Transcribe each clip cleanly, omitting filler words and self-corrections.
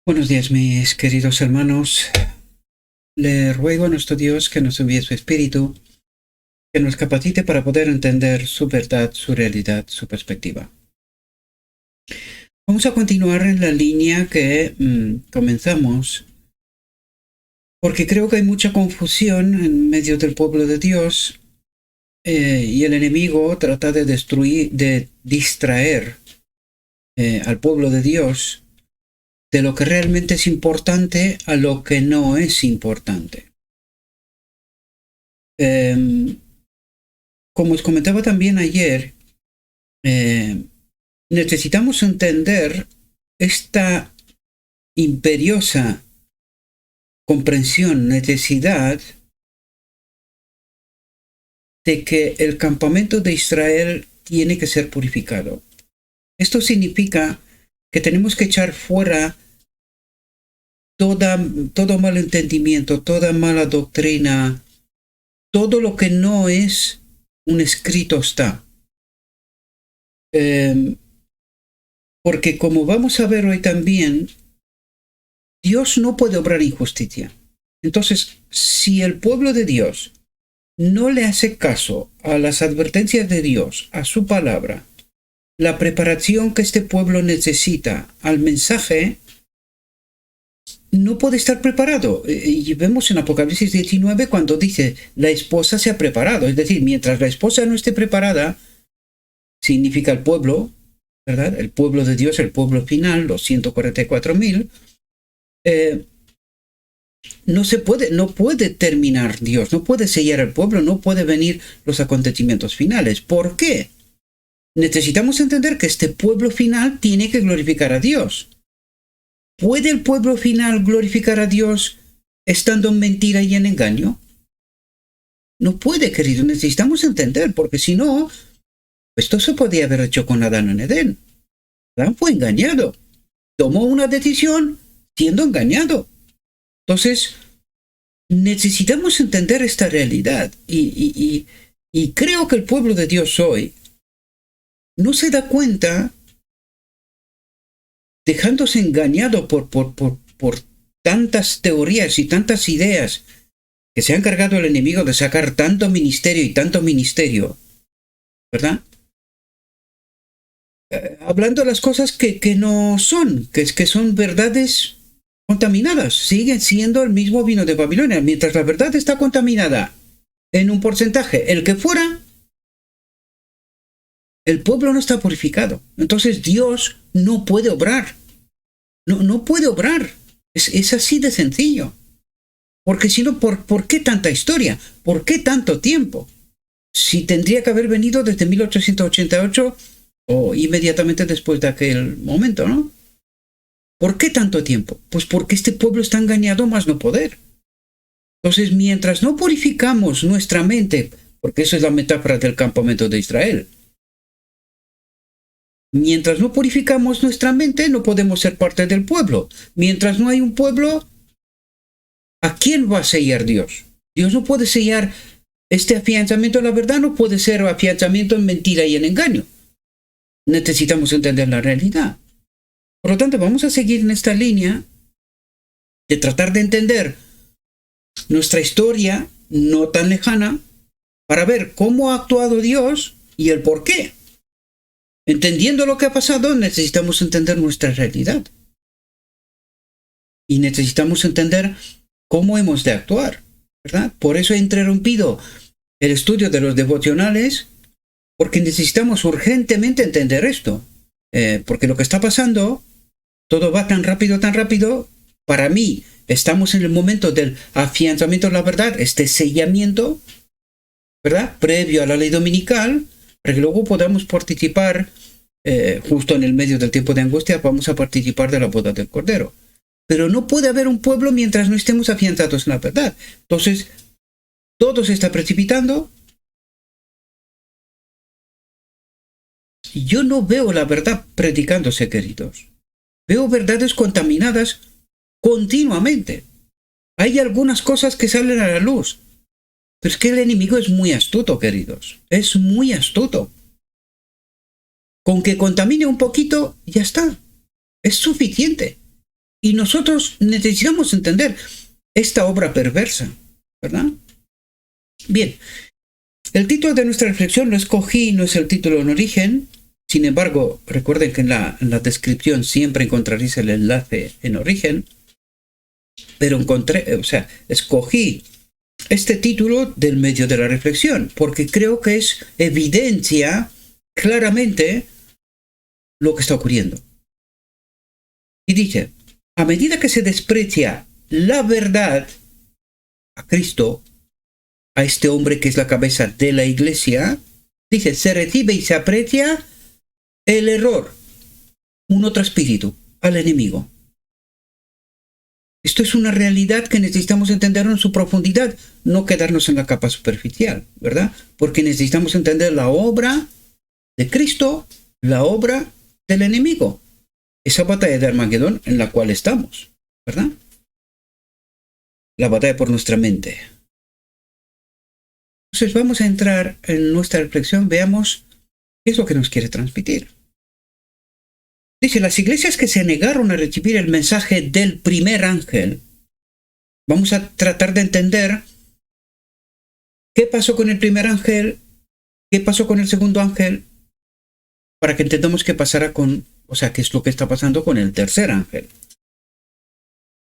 Buenos días, mis queridos hermanos. Le ruego a nuestro Dios que nos envíe su Espíritu, que nos capacite para poder entender su verdad, su realidad, su perspectiva. Vamos a continuar en la línea que comenzamos, porque creo que hay mucha confusión en medio del pueblo de Dios y el enemigo trata de distraer al pueblo de Dios de lo que realmente es importante a lo que no es importante. Como os comentaba también ayer, necesitamos entender esta imperiosa comprensión, necesidad de que el campamento de Israel tiene que ser purificado. Esto significa que tenemos que echar fuera todo malentendimiento, toda mala doctrina, todo lo que no es un escrito está. Porque como vamos a ver hoy también, Dios no puede obrar injusticia. Entonces, si el pueblo de Dios no le hace caso a las advertencias de Dios, a su palabra, la preparación que este pueblo necesita al mensaje, no puede estar preparado. Y vemos en Apocalipsis 19 cuando dice, la esposa se ha preparado. Es decir, mientras la esposa no esté preparada, significa el pueblo, ¿verdad? El pueblo de Dios, el pueblo final, los 144,000, no puede terminar Dios, no puede sellar el pueblo, no puede venir los acontecimientos finales. ¿Por qué? Necesitamos entender que este pueblo final tiene que glorificar a Dios. ¿Puede el pueblo final glorificar a Dios estando en mentira y en engaño? No puede, querido. Necesitamos entender, porque si no, esto se podía haber hecho con Adán en Edén. Adán fue engañado. Tomó una decisión siendo engañado. Entonces, necesitamos entender esta realidad. Y creo que el pueblo de Dios hoy no se da cuenta, dejándose engañado por tantas teorías y tantas ideas que se ha encargado el enemigo de sacar tanto ministerio, ¿verdad? Hablando de las cosas que no son, que son verdades contaminadas, siguen siendo el mismo vino de Babilonia. Mientras la verdad está contaminada en un porcentaje, el que fuera, el pueblo no está purificado. Entonces Dios no puede obrar. No puede obrar. Es así de sencillo. Porque si no, ¿por qué tanta historia? ¿Por qué tanto tiempo? Si tendría que haber venido desde 1888 o inmediatamente después de aquel momento, ¿no? ¿Por qué tanto tiempo? Pues porque este pueblo está engañado más no poder. Entonces, mientras no purificamos nuestra mente, porque eso es la metáfora del campamento de Israel, mientras no purificamos nuestra mente, no podemos ser parte del pueblo. Mientras no hay un pueblo, ¿a quién va a sellar Dios? Dios no puede sellar este afianzamiento de la verdad, no puede ser afianzamiento en mentira y en engaño. Necesitamos entender la realidad. Por lo tanto, vamos a seguir en esta línea de tratar de entender nuestra historia no tan lejana para ver cómo ha actuado Dios y el por qué. Entendiendo lo que ha pasado, necesitamos entender nuestra realidad. Y necesitamos entender cómo hemos de actuar, ¿verdad? Por eso he interrumpido el estudio de los devocionales, porque necesitamos urgentemente entender esto. Porque lo que está pasando, todo va tan rápido. Para mí, estamos en el momento del afianzamiento de la verdad, este sellamiento, ¿verdad? Previo a la ley dominical, para que luego podamos participar, justo en el medio del tiempo de angustia, vamos a participar de la boda del Cordero. Pero no puede haber un pueblo mientras no estemos afianzados en la verdad. Entonces, todo se está precipitando. Y yo no veo la verdad predicándose, queridos. Veo verdades contaminadas continuamente. Hay algunas cosas que salen a la luz. Pero es que el enemigo es muy astuto, queridos. Es muy astuto. Con que contamine un poquito, ya está. Es suficiente. Y nosotros necesitamos entender esta obra perversa, ¿verdad? Bien, el título de nuestra reflexión lo escogí, no es el título en origen. Sin embargo, recuerden que en la descripción siempre encontraréis el enlace en origen. Pero escogí este título del medio de la reflexión, porque creo que evidencia claramente lo que está ocurriendo. Y dice, a medida que se desprecia la verdad a Cristo, a este hombre que es la cabeza de la iglesia, dice, se recibe y se aprecia el error, un otro espíritu, al enemigo. Esto es una realidad que necesitamos entender en su profundidad, no quedarnos en la capa superficial, ¿verdad? Porque necesitamos entender la obra de Cristo, la obra del enemigo. Esa batalla de Armagedón en la cual estamos, ¿verdad? La batalla por nuestra mente. Entonces vamos a entrar en nuestra reflexión, veamos qué es lo que nos quiere transmitir. Dice, las iglesias que se negaron a recibir el mensaje del primer ángel, vamos a tratar de entender qué pasó con el primer ángel, qué pasó con el segundo ángel, para que entendamos qué pasará qué es lo que está pasando con el tercer ángel.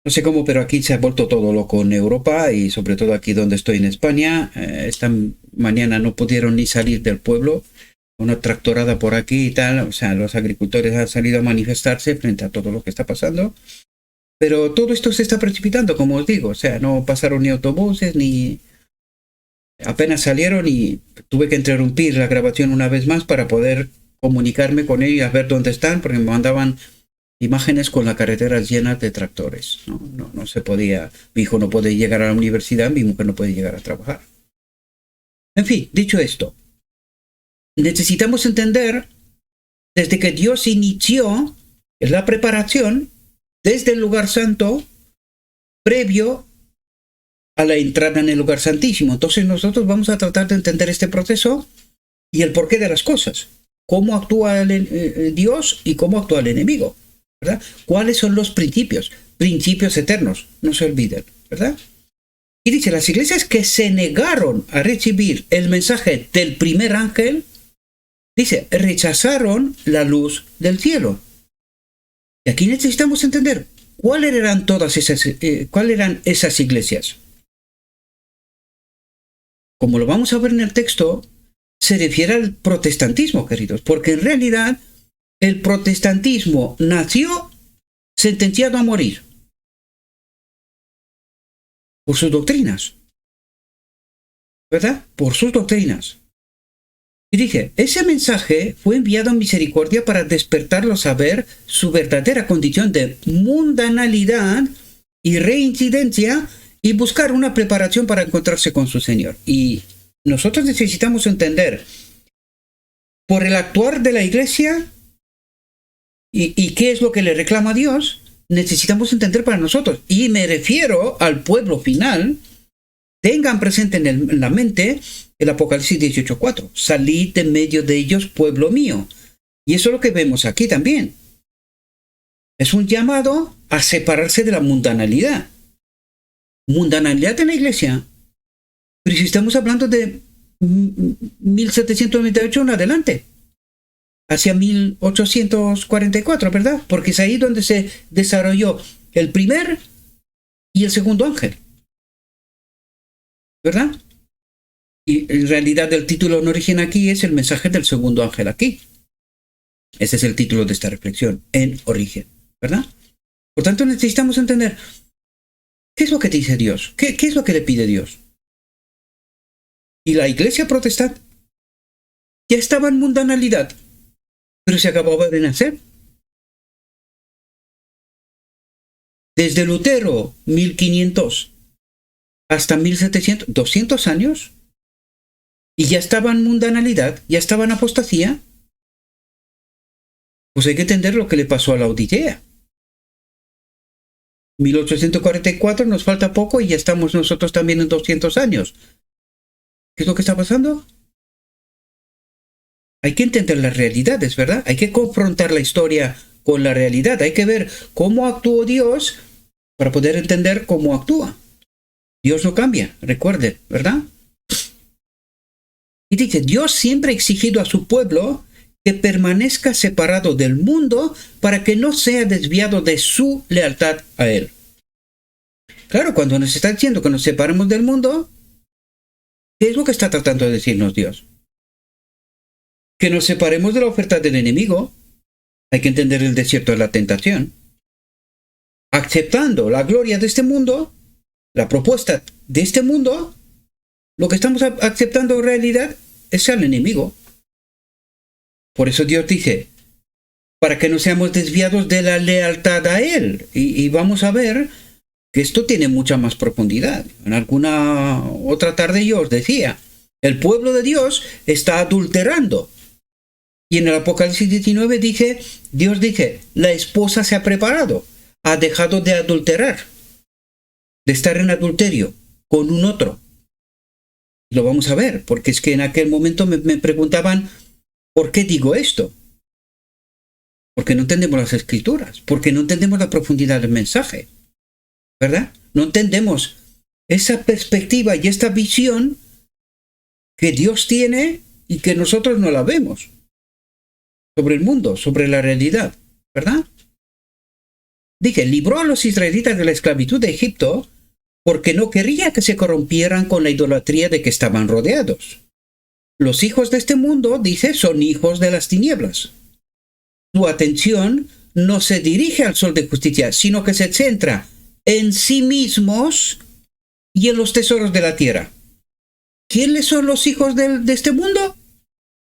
No sé cómo, pero aquí se ha vuelto todo loco en Europa y sobre todo aquí donde estoy en España. Esta mañana no pudieron ni salir del pueblo. Una tractorada por aquí y tal, los agricultores han salido a manifestarse frente a todo lo que está pasando, pero todo esto se está precipitando, como os digo, no pasaron ni autobuses, ni apenas salieron y tuve que interrumpir la grabación una vez más para poder comunicarme con ellos y a ver dónde están, porque me mandaban imágenes con las carreteras llenas de tractores, no se podía, mi hijo no puede llegar a la universidad, mi mujer no puede llegar a trabajar. En fin, dicho esto, necesitamos entender, desde que Dios inició la preparación, desde el lugar santo, previo a la entrada en el lugar santísimo. Entonces nosotros vamos a tratar de entender este proceso y el porqué de las cosas. Cómo actúa Dios y cómo actúa el enemigo, ¿verdad? ¿Cuáles son los principios? Principios eternos, no se olviden, ¿verdad? Y dice, las iglesias que se negaron a recibir el mensaje del primer ángel, dice, rechazaron la luz del cielo. Y aquí necesitamos entender cuáles eran esas iglesias. Como lo vamos a ver en el texto, se refiere al protestantismo, queridos, porque en realidad el protestantismo nació sentenciado a morir por sus doctrinas, ¿verdad? Por sus doctrinas. Y dije, ese mensaje fue enviado en misericordia para despertarlos a ver su verdadera condición de mundanalidad y reincidencia y buscar una preparación para encontrarse con su Señor. Y nosotros necesitamos entender, por el actuar de la iglesia y qué es lo que le reclama a Dios, necesitamos entender para nosotros. Y me refiero al pueblo final. Tengan presente en la mente el Apocalipsis 18:4. Salid de medio de ellos, pueblo mío. Y eso es lo que vemos aquí también. Es un llamado a separarse de la mundanalidad. Mundanalidad en la iglesia. Pero si estamos hablando de 1798 en adelante, hacia 1844, ¿verdad? Porque es ahí donde se desarrolló el primer y el segundo ángel, ¿verdad? Y en realidad el título en origen aquí es el mensaje del segundo ángel aquí. Ese es el título de esta reflexión, en origen, ¿verdad? Por tanto, necesitamos entender qué es lo que dice Dios, qué es lo que le pide Dios. Y la iglesia protestante ya estaba en mundanalidad, pero se acababa de nacer. Desde Lutero, 1500, hasta 1700, 200 años, y ya estaba en mundanalidad, ya estaba en apostasía. Pues hay que entender lo que le pasó a la Odisea. 1844, nos falta poco y ya estamos nosotros también en 200 años. ¿Qué es lo que está pasando? Hay que entender las realidades, ¿verdad? Hay que confrontar la historia con la realidad. Hay que ver cómo actuó Dios para poder entender cómo actúa. Dios no cambia, recuerde, ¿verdad? Y dice, Dios siempre ha exigido a su pueblo que permanezca separado del mundo para que no sea desviado de su lealtad a Él. Claro, cuando nos está diciendo que nos separemos del mundo, ¿qué es lo que está tratando de decirnos Dios? Que nos separemos de la oferta del enemigo. Hay que entender el desierto de la tentación. Aceptando la gloria de este mundo, la propuesta de este mundo, lo que estamos aceptando en realidad es al enemigo. Por eso Dios dice, para que no seamos desviados de la lealtad a Él. Y vamos a ver que esto tiene mucha más profundidad. En alguna otra tarde yo os decía, el pueblo de Dios está adulterando. Y en el Apocalipsis 19 Dios dice, la esposa se ha preparado, ha dejado de adulterar, de estar en adulterio con un otro. Lo vamos a ver, porque es que en aquel momento me preguntaban, ¿por qué digo esto? Porque no entendemos las escrituras, porque no entendemos la profundidad del mensaje, ¿verdad? No entendemos esa perspectiva y esta visión que Dios tiene y que nosotros no la vemos sobre el mundo, sobre la realidad, ¿verdad? Dije, libró a los israelitas de la esclavitud de Egipto porque no quería que se corrompieran con la idolatría de que estaban rodeados. Los hijos de este mundo, dice, son hijos de las tinieblas. Su atención no se dirige al sol de justicia, sino que se centra en sí mismos y en los tesoros de la tierra. ¿Quiénes son los hijos de este mundo?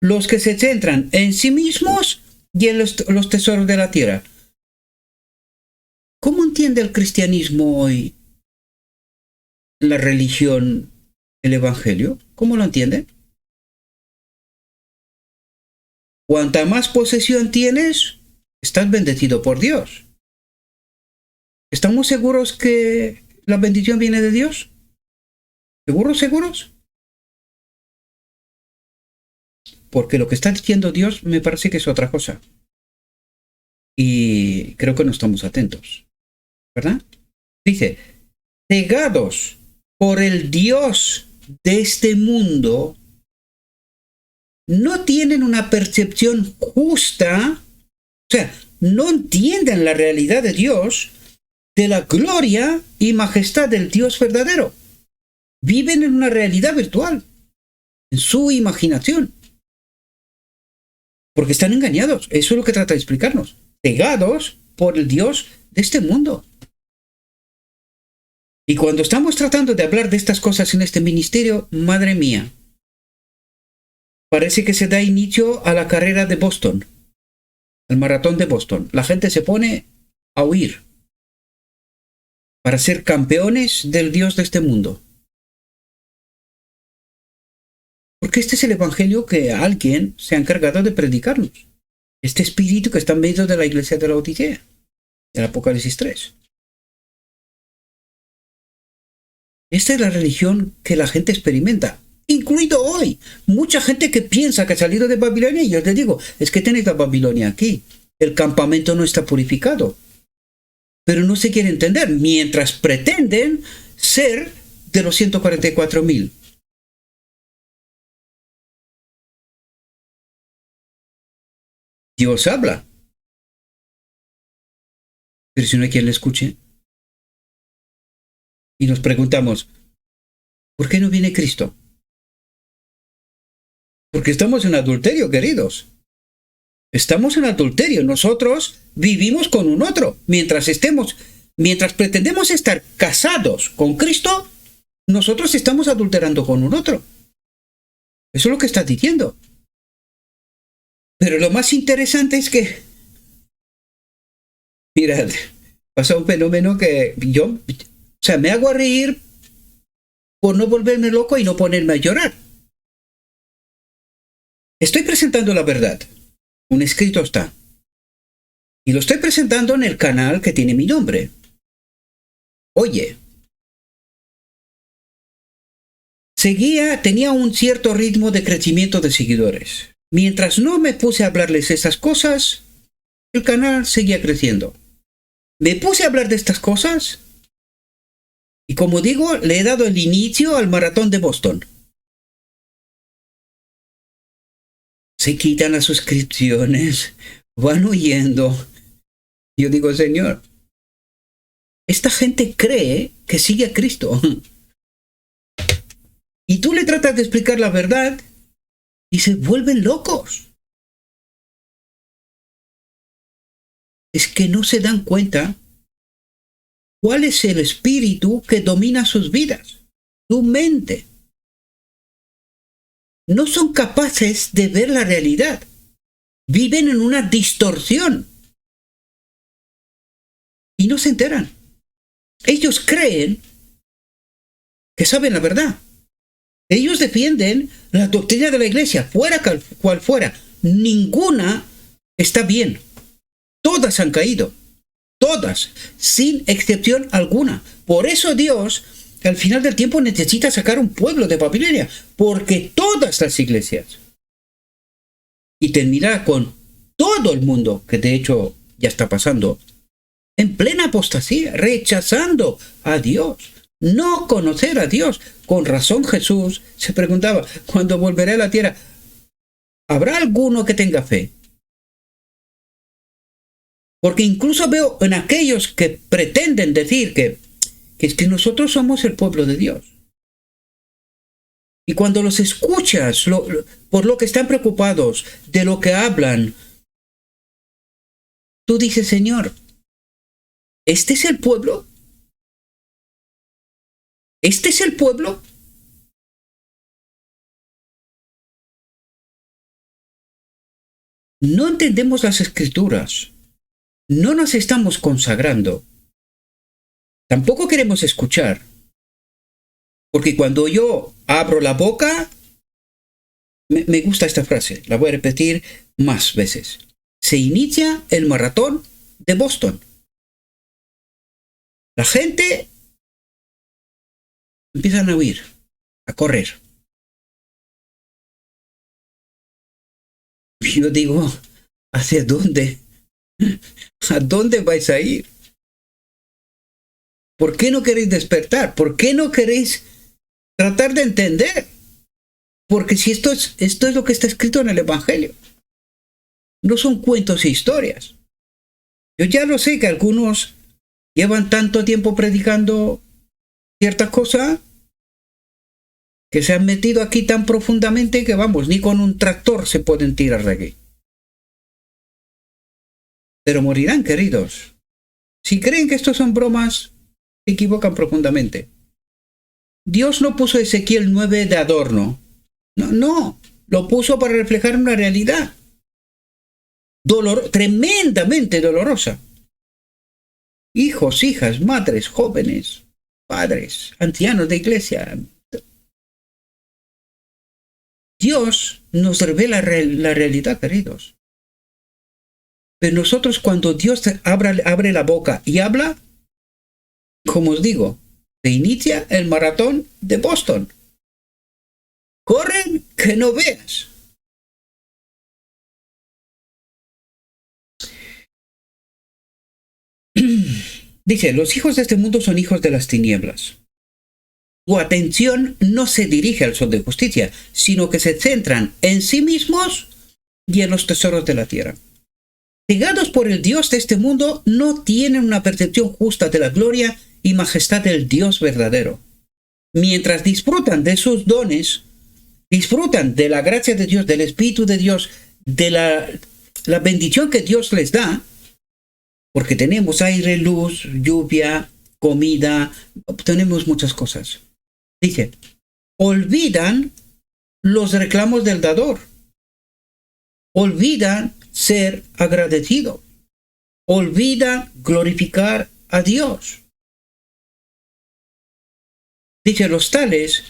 Los que se centran en sí mismos y en los tesoros de la tierra. ¿Cómo entiende el cristianismo hoy la religión, el evangelio? ¿Cómo lo entiende? Cuanta más posesión tienes, estás bendecido por Dios. ¿Estamos seguros que la bendición viene de Dios? ¿Seguros, seguros? Porque lo que está diciendo Dios me parece que es otra cosa. Y creo que no estamos atentos, ¿verdad? Dice, cegados por el Dios de este mundo, no tienen una percepción justa, o sea, no entienden la realidad de Dios, de la gloria y majestad del Dios verdadero. Viven en una realidad virtual, en su imaginación. Porque están engañados. Eso es lo que trata de explicarnos. Cegados por el Dios de este mundo. Y cuando estamos tratando de hablar de estas cosas en este ministerio, madre mía, parece que se da inicio a la carrera de Boston, el maratón de Boston. La gente se pone a huir para ser campeones del Dios de este mundo. Porque este es el evangelio que alguien se ha encargado de predicarnos. Este espíritu que está en medio de la iglesia de la Odisea, del Apocalipsis 3. Esta es la religión que la gente experimenta, incluido hoy. Mucha gente que piensa que ha salido de Babilonia, y yo les digo, es que tenéis la Babilonia aquí. El campamento no está purificado. Pero no se quiere entender, mientras pretenden ser de los 144,000. Dios habla. Pero si no hay quien le escuche. Y nos preguntamos, ¿por qué no viene Cristo? Porque estamos en adulterio, queridos. Estamos en adulterio. Nosotros vivimos con un otro. Mientras pretendemos estar casados con Cristo, nosotros estamos adulterando con un otro. Eso es lo que está diciendo. Pero lo más interesante es que, mirad, pasa un fenómeno que me hago a reír por no volverme loco y no ponerme a llorar. Estoy presentando la verdad. Un escrito está. Y lo estoy presentando en el canal que tiene mi nombre. Oye, tenía un cierto ritmo de crecimiento de seguidores. Mientras no me puse a hablarles esas cosas, el canal seguía creciendo. Me puse a hablar de estas cosas y, como digo, le he dado el inicio al maratón de Boston. Se quitan las suscripciones, van huyendo. Yo digo, Señor, esta gente cree que sigue a Cristo. Y tú le tratas de explicar la verdad y se vuelven locos. Es que no se dan cuenta cuál es el espíritu que domina sus vidas, su mente. No son capaces de ver la realidad. Viven en una distorsión. Y no se enteran. Ellos creen que saben la verdad. Ellos defienden la doctrina de la iglesia, fuera cual fuera. Ninguna está bien. Todas han caído. Todas, sin excepción alguna. Por eso Dios, al final del tiempo, necesita sacar un pueblo de Babilonia. Porque todas las iglesias. Y terminará con todo el mundo, que de hecho ya está pasando, en plena apostasía, rechazando a Dios. No conocer a Dios. Con razón Jesús se preguntaba, cuando volveré a la tierra, ¿habrá alguno que tenga fe? Porque incluso veo en aquellos que pretenden decir que es que nosotros somos el pueblo de Dios. Y cuando los escuchas por lo que están preocupados, de lo que hablan, tú dices, Señor, ¿este es el pueblo? ¿Este es el pueblo? No entendemos las escrituras. No nos estamos consagrando. Tampoco queremos escuchar. Porque cuando yo abro la boca, me gusta esta frase, la voy a repetir más veces. Se inicia el maratón de Boston. La gente empiezan a huir, a correr. Yo digo, ¿hacia dónde? ¿A dónde vais a ir? ¿Por qué no queréis despertar? ¿Por qué no queréis tratar de entender? Porque si esto es lo que está escrito en el Evangelio. No son cuentos e historias. Yo ya lo sé que algunos llevan tanto tiempo predicando cierta cosa que se han metido aquí tan profundamente que, vamos, ni con un tractor se pueden tirar de aquí. Pero morirán, queridos. Si creen que esto son bromas, se equivocan profundamente. Dios no puso Ezequiel 9 de adorno. No, lo puso para reflejar una realidad. Tremendamente dolorosa. Hijos, hijas, madres, jóvenes, padres, ancianos de iglesia. Dios nos revela la realidad, queridos. Pero nosotros, cuando Dios abre la boca y habla, como os digo, se inicia el maratón de Boston. Corren que no veas. Dice, los hijos de este mundo son hijos de las tinieblas. Su atención no se dirige al sol de justicia, sino que se centran en sí mismos y en los tesoros de la tierra. Cegados por el Dios de este mundo, no tienen una percepción justa de la gloria y majestad del Dios verdadero. Mientras disfrutan de sus dones, disfrutan de la gracia de Dios, del Espíritu de Dios, de la bendición que Dios les da, porque tenemos aire, luz, lluvia, comida, tenemos muchas cosas. Dice, olvidan los reclamos del dador. Olvidan ser agradecido. Olvidan glorificar a Dios. Dice, los tales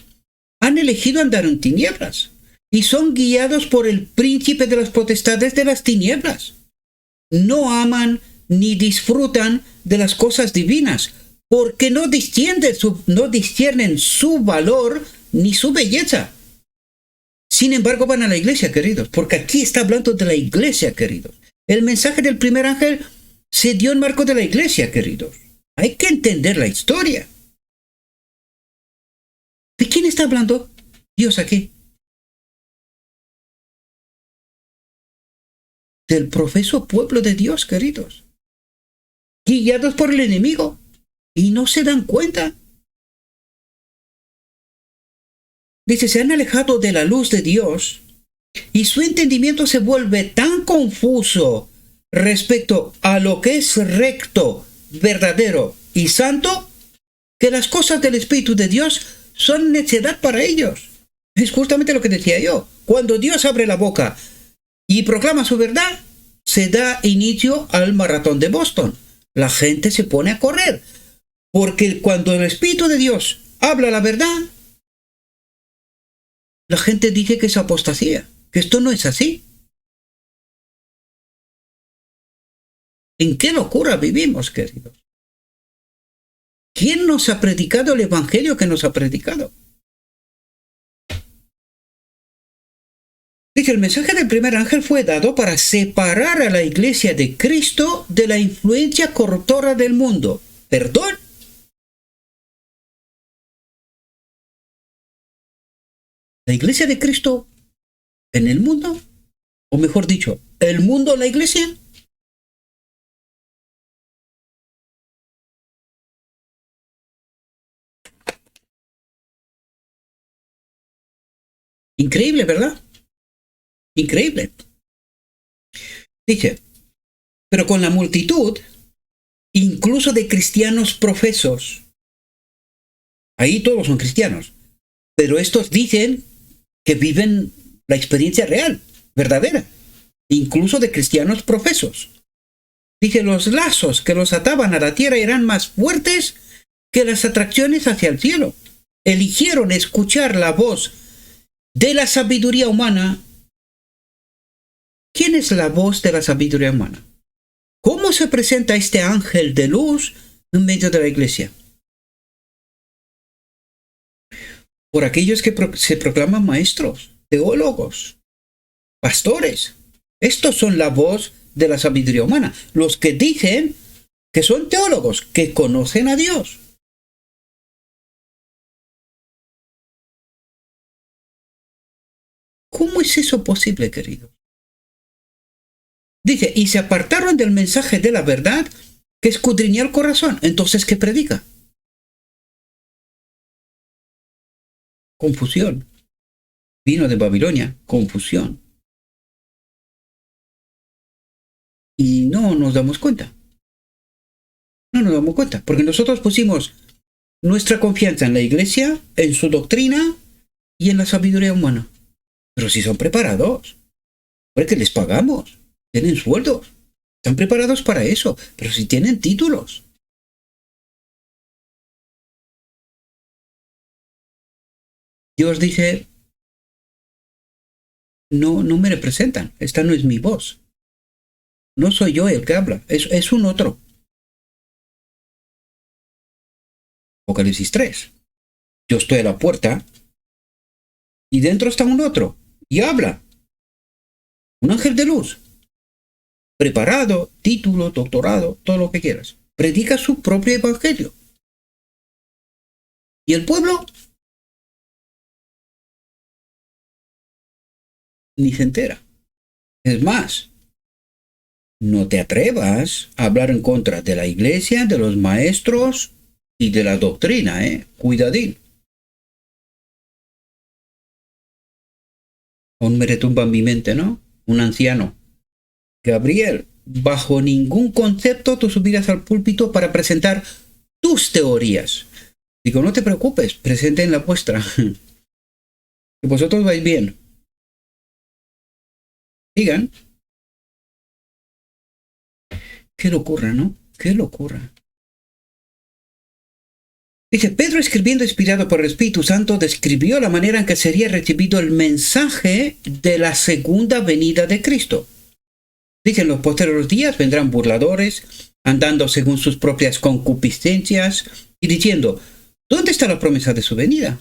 han elegido andar en tinieblas y son guiados por el príncipe de las potestades de las tinieblas. No aman ni disfrutan de las cosas divinas, porque no disciernen su valor ni su belleza. Sin embargo, van a la iglesia, queridos, porque aquí está hablando de la iglesia, queridos. El mensaje del primer ángel se dio en marco de la iglesia, queridos. Hay que entender la historia. ¿De quién está hablando Dios aquí? Del profeso pueblo de Dios, queridos. Guiados por el enemigo. Y no se dan cuenta. Dice, se han alejado de la luz de Dios y su entendimiento se vuelve tan confuso respecto a lo que es recto, verdadero y santo, que las cosas del Espíritu de Dios son necedad para ellos. Es justamente lo que decía yo. Cuando Dios abre la boca y proclama su verdad, se da inicio al maratón de Boston. La gente se pone a correr. Porque cuando el Espíritu de Dios habla la verdad, la gente dice que es apostasía, que esto no es así. ¿En qué locura vivimos, queridos? ¿Quién nos ha predicado el evangelio que nos ha predicado? Dice, el mensaje del primer ángel fue dado para separar a la iglesia de Cristo de la influencia corruptora del mundo. ¿Perdón? ¿La iglesia de Cristo en el mundo? O mejor dicho, ¿el mundo la iglesia? Increíble, ¿verdad? Increíble. Dice, pero con la multitud, incluso de cristianos profesos, ahí todos son cristianos, pero estos dicen que viven la experiencia real, verdadera, incluso de cristianos profesos. Dice, los lazos que los ataban a la tierra eran más fuertes que las atracciones hacia el cielo. Eligieron escuchar la voz de la sabiduría humana. ¿Quién es la voz de la sabiduría humana? ¿Cómo se presenta este ángel de luz en medio de la iglesia? Por aquellos que se proclaman maestros, teólogos, pastores. Estos son la voz de la sabiduría humana. Los que dicen que son teólogos, que conocen a Dios. ¿Cómo es eso posible, queridos? Dice, y se apartaron del mensaje de la verdad que escudriña el corazón. Entonces, ¿qué predica? Confusión. Vino de Babilonia, confusión. Y no nos damos cuenta. No nos damos cuenta, porque nosotros pusimos nuestra confianza en la iglesia, en su doctrina y en la sabiduría humana. Pero si son preparados, porque les pagamos, tienen sueldos, están preparados para eso, pero si tienen títulos. Dios dice, no me representan, esta no es mi voz. No soy yo el que habla, es un otro. Apocalipsis 3. Yo estoy a la puerta y dentro está un otro y habla. Un ángel de luz. Preparado, título, doctorado, todo lo que quieras. Predica su propio evangelio. ¿Y el pueblo? Ni se entera. Es más, no te atrevas a hablar en contra de la iglesia, de los maestros y de la doctrina, Cuidadín. Aún me retumba en mi mente, ¿no? Un anciano. Gabriel, bajo ningún concepto tú subirás al púlpito para presentar tus teorías. Digo, no te preocupes, presenten la vuestra. Que vosotros vais bien. Digan. Qué locura, ¿no? Qué locura. Dice, Pedro, escribiendo inspirado por el Espíritu Santo, describió la manera en que sería recibido el mensaje de la segunda venida de Cristo. Dice, en los posteriores días vendrán burladores, andando según sus propias concupiscencias, y diciendo, ¿dónde está la promesa de su venida?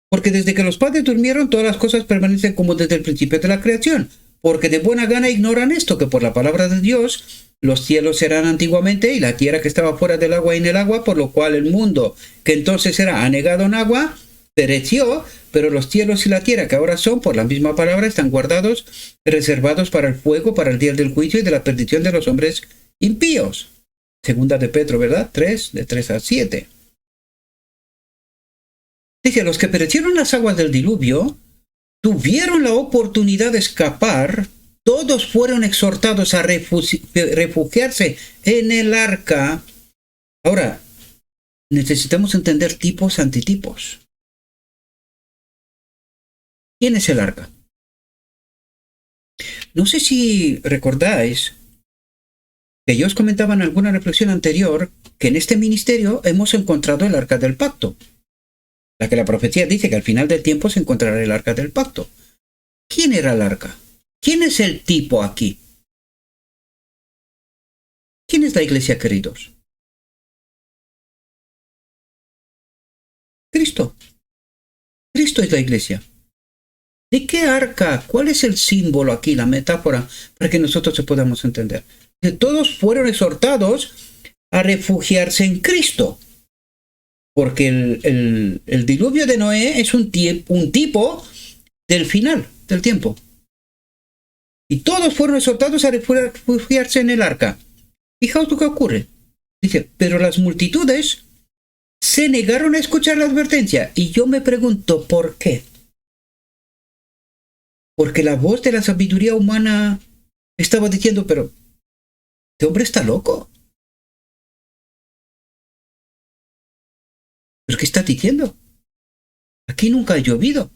Porque desde que los padres durmieron, todas las cosas permanecen como desde el principio de la creación. porque de buena gana ignoran esto, que por la palabra de Dios los cielos eran antiguamente y la tierra que estaba fuera del agua y en el agua, por lo cual el mundo que entonces era anegado en agua pereció, pero los cielos y la tierra que ahora son, por la misma palabra, están guardados, reservados para el fuego, para el día del juicio y de la perdición de los hombres impíos. Segunda de Pedro, ¿verdad? 3, de 3 a 7. Dice, los que perecieron en las aguas del diluvio tuvieron la oportunidad de escapar, todos fueron exhortados a refugiarse en el arca. Ahora, necesitamos entender tipos, antitipos. ¿Quién es el arca? No sé si recordáis que yo os comentaba en alguna reflexión anterior que en este ministerio hemos encontrado el arca del pacto. La que la profecía dice que al final del tiempo se encontrará el arca del pacto. ¿Quién era el arca? ¿Quién es el tipo aquí? ¿Quién es la iglesia, queridos? Cristo. Cristo es la iglesia. ¿De qué arca? ¿Cuál es el símbolo aquí, la metáfora, para que nosotros se podamos entender? Que todos fueron exhortados a refugiarse en Cristo. Porque el diluvio de Noé es un tipo del final del tiempo. Y todos fueron exhortados a refugiarse en el arca. Fijaos lo que ocurre. Dice, pero las multitudes se negaron a escuchar la advertencia. Y yo me pregunto, ¿por qué? Porque la voz de la sabiduría humana estaba diciendo, pero este hombre está loco. ¿Pero qué está diciendo? Aquí nunca ha llovido.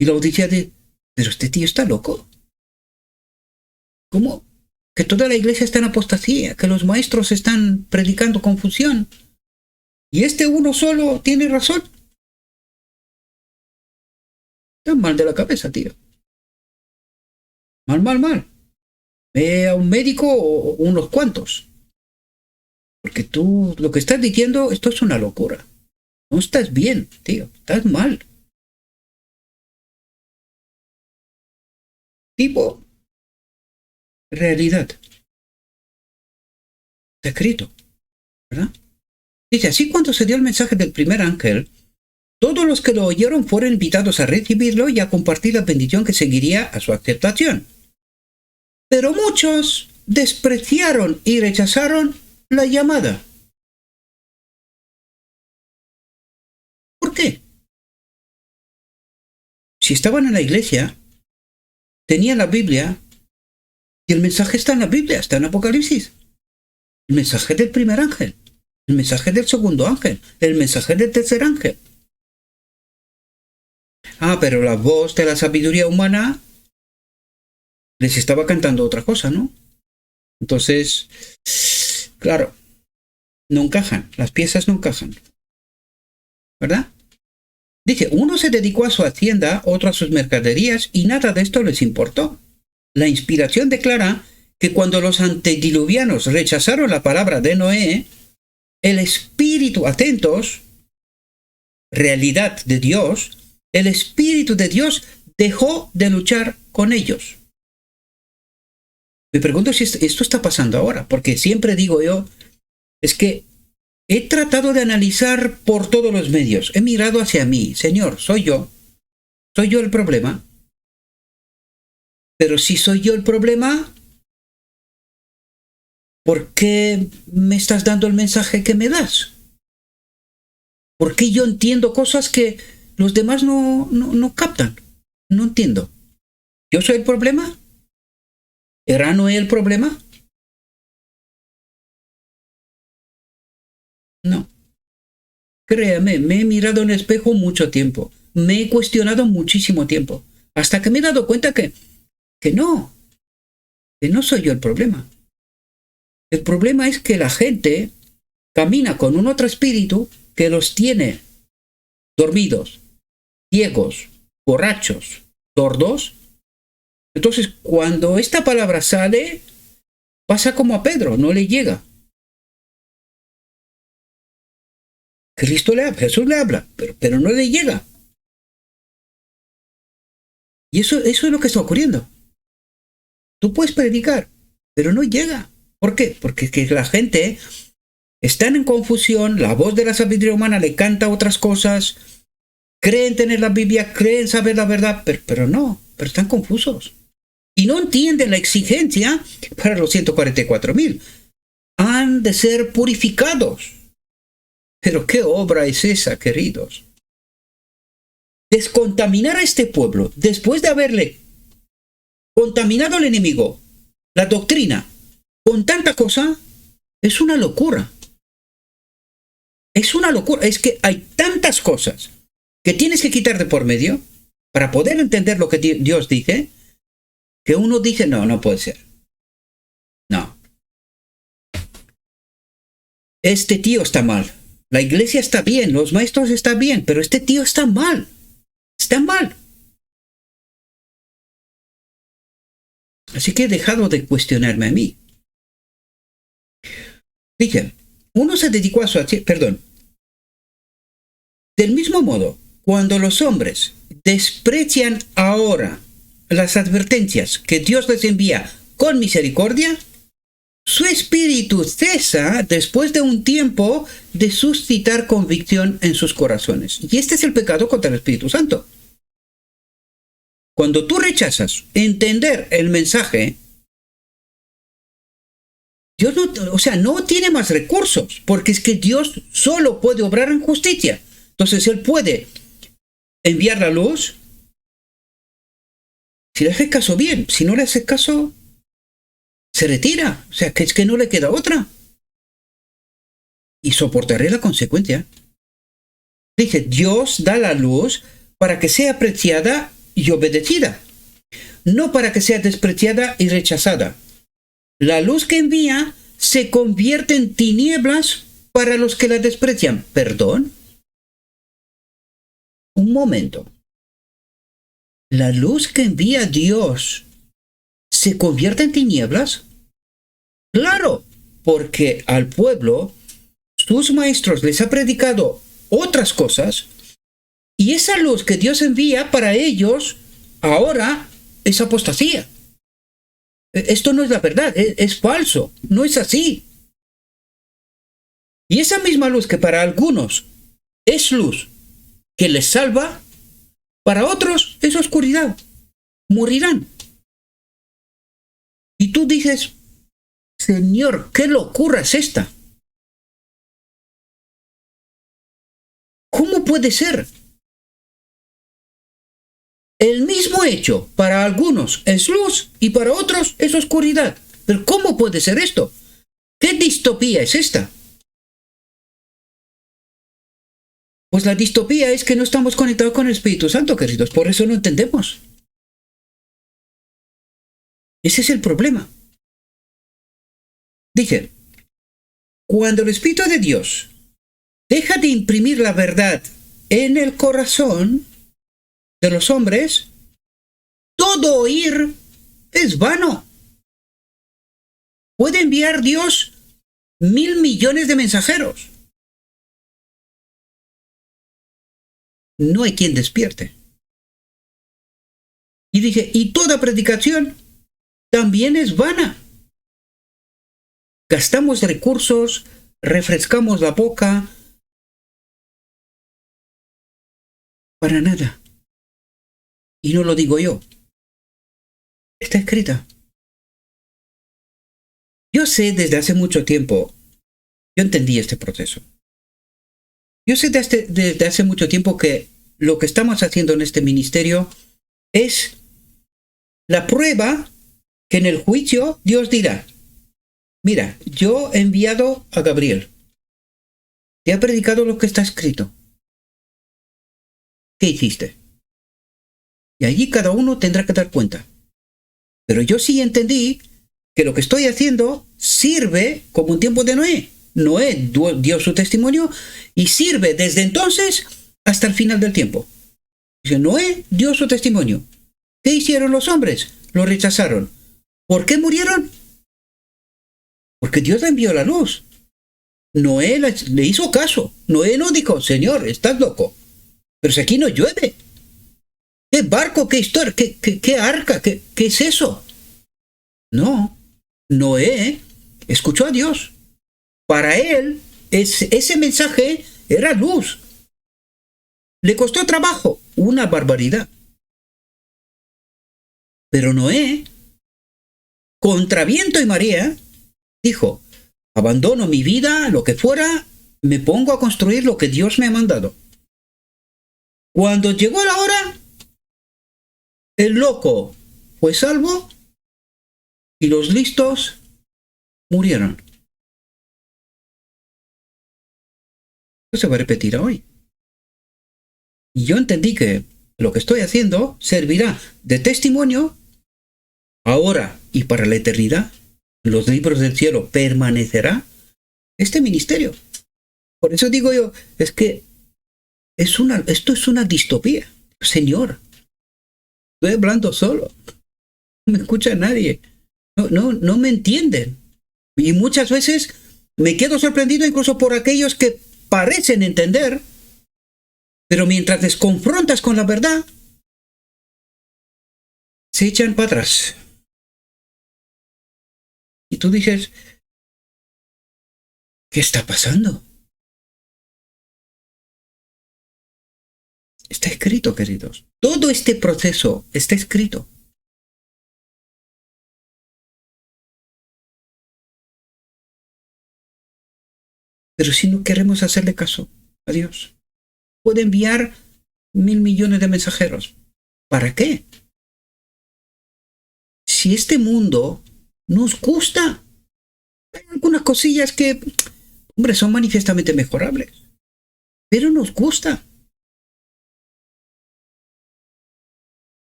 Y la audiencia de, pero este tío está loco. ¿Cómo? Que toda la iglesia está en apostasía, que los maestros están predicando confusión. Y este uno solo tiene razón. Está mal de la cabeza, tío. Mal. Ve a un médico o unos cuantos. Porque tú lo que estás diciendo, esto es una locura. No estás bien, tío. Estás mal. Tipo, realidad. Está escrito, ¿verdad? Dice, así cuando se dio el mensaje del primer ángel, todos los que lo oyeron fueron invitados a recibirlo y a compartir la bendición que seguiría a su aceptación. Pero muchos despreciaron y rechazaron la llamada. ¿Por qué? Si estaban en la iglesia, tenían la Biblia, y el mensaje está en la Biblia, está en Apocalipsis. El mensaje del primer ángel, el mensaje del segundo ángel, el mensaje del tercer ángel. Ah, pero la voz de la sabiduría humana les estaba cantando otra cosa, ¿no? Entonces, claro, no encajan, las piezas no encajan, ¿verdad? Dice, uno se dedicó a su hacienda, otro a sus mercaderías, y nada de esto les importó. La inspiración declara que cuando los antediluvianos rechazaron la palabra de Noé, el espíritu, atentos, realidad de Dios, el espíritu de Dios dejó de luchar con ellos. Me pregunto si esto está pasando ahora, porque siempre digo yo, es que he tratado de analizar por todos los medios, he mirado hacia mí, Señor, soy yo el problema. Pero si soy yo el problema, ¿por qué me estás dando el mensaje que me das? ¿Por qué yo entiendo cosas que los demás no captan? No entiendo. ¿Yo soy el problema? ¿Era Noé el problema? No. Créame, me he mirado en el espejo mucho tiempo. Me he cuestionado muchísimo tiempo. Hasta que me he dado cuenta que no soy yo el problema. El problema es que la gente camina con un otro espíritu que los tiene dormidos, ciegos, borrachos, sordos. Entonces, cuando esta palabra sale, pasa como a Pedro, no le llega. Jesús le habla, pero no le llega. Y eso es lo que está ocurriendo. Tú puedes predicar, pero no llega. ¿Por qué? Porque es que la gente está en confusión, la voz de la sabiduría humana le canta otras cosas, creen tener la Biblia, creen saber la verdad, pero no, pero están confusos. Y no entienden la exigencia para los 144,000. Han de ser purificados. Pero ¿qué obra es esa, queridos? Descontaminar a este pueblo después de haberle contaminado al enemigo, la doctrina, con tanta cosa, es una locura. Es una locura. Es que hay tantas cosas que tienes que quitar de por medio para poder entender lo que Dios dice, que uno dice, no, no puede ser. No. Este tío está mal. La iglesia está bien, los maestros están bien, pero este tío está mal. Está mal. Así que he dejado de cuestionarme a mí. Dije, uno se dedicó a su... Perdón. Del mismo modo, cuando los hombres desprecian ahora las advertencias que Dios les envía con misericordia, su espíritu cesa después de un tiempo de suscitar convicción en sus corazones. Y este es el pecado contra el Espíritu Santo. Cuando tú rechazas entender el mensaje, Dios no tiene más recursos, porque es que Dios solo puede obrar en justicia. Entonces Él puede enviar la luz, si le hace caso bien, si no le hace caso, se retira. O sea, que es que no le queda otra. Y soportaré la consecuencia. Dice, Dios da la luz para que sea apreciada y obedecida, no para que sea despreciada y rechazada. La luz que envía se convierte en tinieblas para los que la desprecian. ¿Perdón? Un momento. ¿La luz que envía Dios se convierte en tinieblas? Claro, porque al pueblo, sus maestros les ha predicado otras cosas, y esa luz que Dios envía para ellos ahora es apostasía. Esto no es la verdad, es falso, no es así. Y esa misma luz que para algunos es luz que les salva, para otros es oscuridad. Morirán. Y tú dices, Señor, ¿qué locura es esta? ¿Cómo puede ser? El mismo hecho para algunos es luz y para otros es oscuridad. Pero ¿cómo puede ser esto? ¿Qué distopía es esta? Pues la distopía es que no estamos conectados con el Espíritu Santo, queridos. Por eso no entendemos. Ese es el problema. Dice, cuando el Espíritu de Dios deja de imprimir la verdad en el corazón de los hombres, todo oír es vano. Puede enviar Dios 1,000 millones de mensajeros. No hay quien despierte. Y dije, y toda predicación también es vana. Gastamos recursos, refrescamos la boca, para nada. Y no lo digo yo. Está escrita. Yo sé desde hace mucho tiempo, yo entendí este proceso. Yo sé desde hace mucho tiempo que lo que estamos haciendo en este ministerio es la prueba que en el juicio Dios dirá, mira, yo he enviado a Gabriel, te ha predicado lo que está escrito. ¿Qué hiciste? Y allí cada uno tendrá que dar cuenta. Pero yo sí entendí que lo que estoy haciendo sirve como un tiempo de Noé. Noé dio su testimonio y sirve desde entonces hasta el final del tiempo. Dice, Noé dio su testimonio. ¿Qué hicieron los hombres? Lo rechazaron. ¿Por qué murieron? Porque Dios le envió la luz. Noé le hizo caso. Noé no dijo, Señor, estás loco. Pero si aquí no llueve. ¿Qué barco? ¿Qué historia? ¿Qué arca? ¿Qué es eso? No. Noé escuchó a Dios. Para él, ese mensaje era luz. Le costó trabajo, una barbaridad. Pero Noé, contra viento y marea, dijo, abandono mi vida, lo que fuera, me pongo a construir lo que Dios me ha mandado. Cuando llegó la hora, el loco fue salvo y los listos murieron. Eso se va a repetir hoy. Y yo entendí que lo que estoy haciendo servirá de testimonio ahora y para la eternidad. En los libros del cielo permanecerá este ministerio. Por eso digo yo, es que esto es una distopía. Señor, estoy hablando solo. No me escucha nadie. No me entienden. Y muchas veces me quedo sorprendido incluso por aquellos que parecen entender, pero mientras les confrontas con la verdad, se echan para atrás. Y tú dices, ¿qué está pasando? Está escrito, queridos. Todo este proceso está escrito. Pero si no queremos hacerle caso a Dios, puede enviar 1.000 millones de mensajeros. ¿Para qué? Si este mundo nos gusta, hay algunas cosillas que, hombre, son manifiestamente mejorables, pero nos gusta.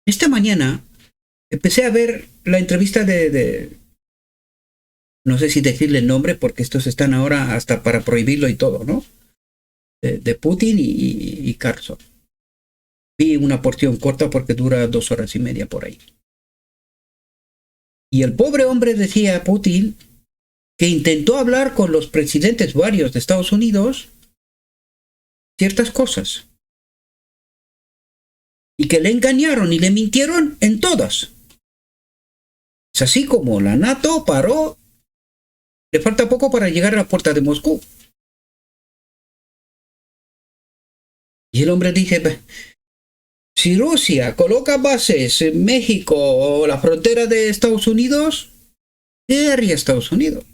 Esta mañana empecé a ver la entrevista no sé si decirle el nombre porque estos están ahora hasta para prohibirlo y todo, ¿no? De Putin y Carlson. Vi una porción corta porque dura 2 horas y media por ahí. Y el pobre hombre decía a Putin que intentó hablar con los presidentes varios de Estados Unidos ciertas cosas. Y que le engañaron y le mintieron en todas. Es así como la NATO paró. Le falta poco para llegar a la puerta de Moscú. Y el hombre dice, si Rusia coloca bases en México o la frontera de Estados Unidos, ¿qué haría Estados Unidos?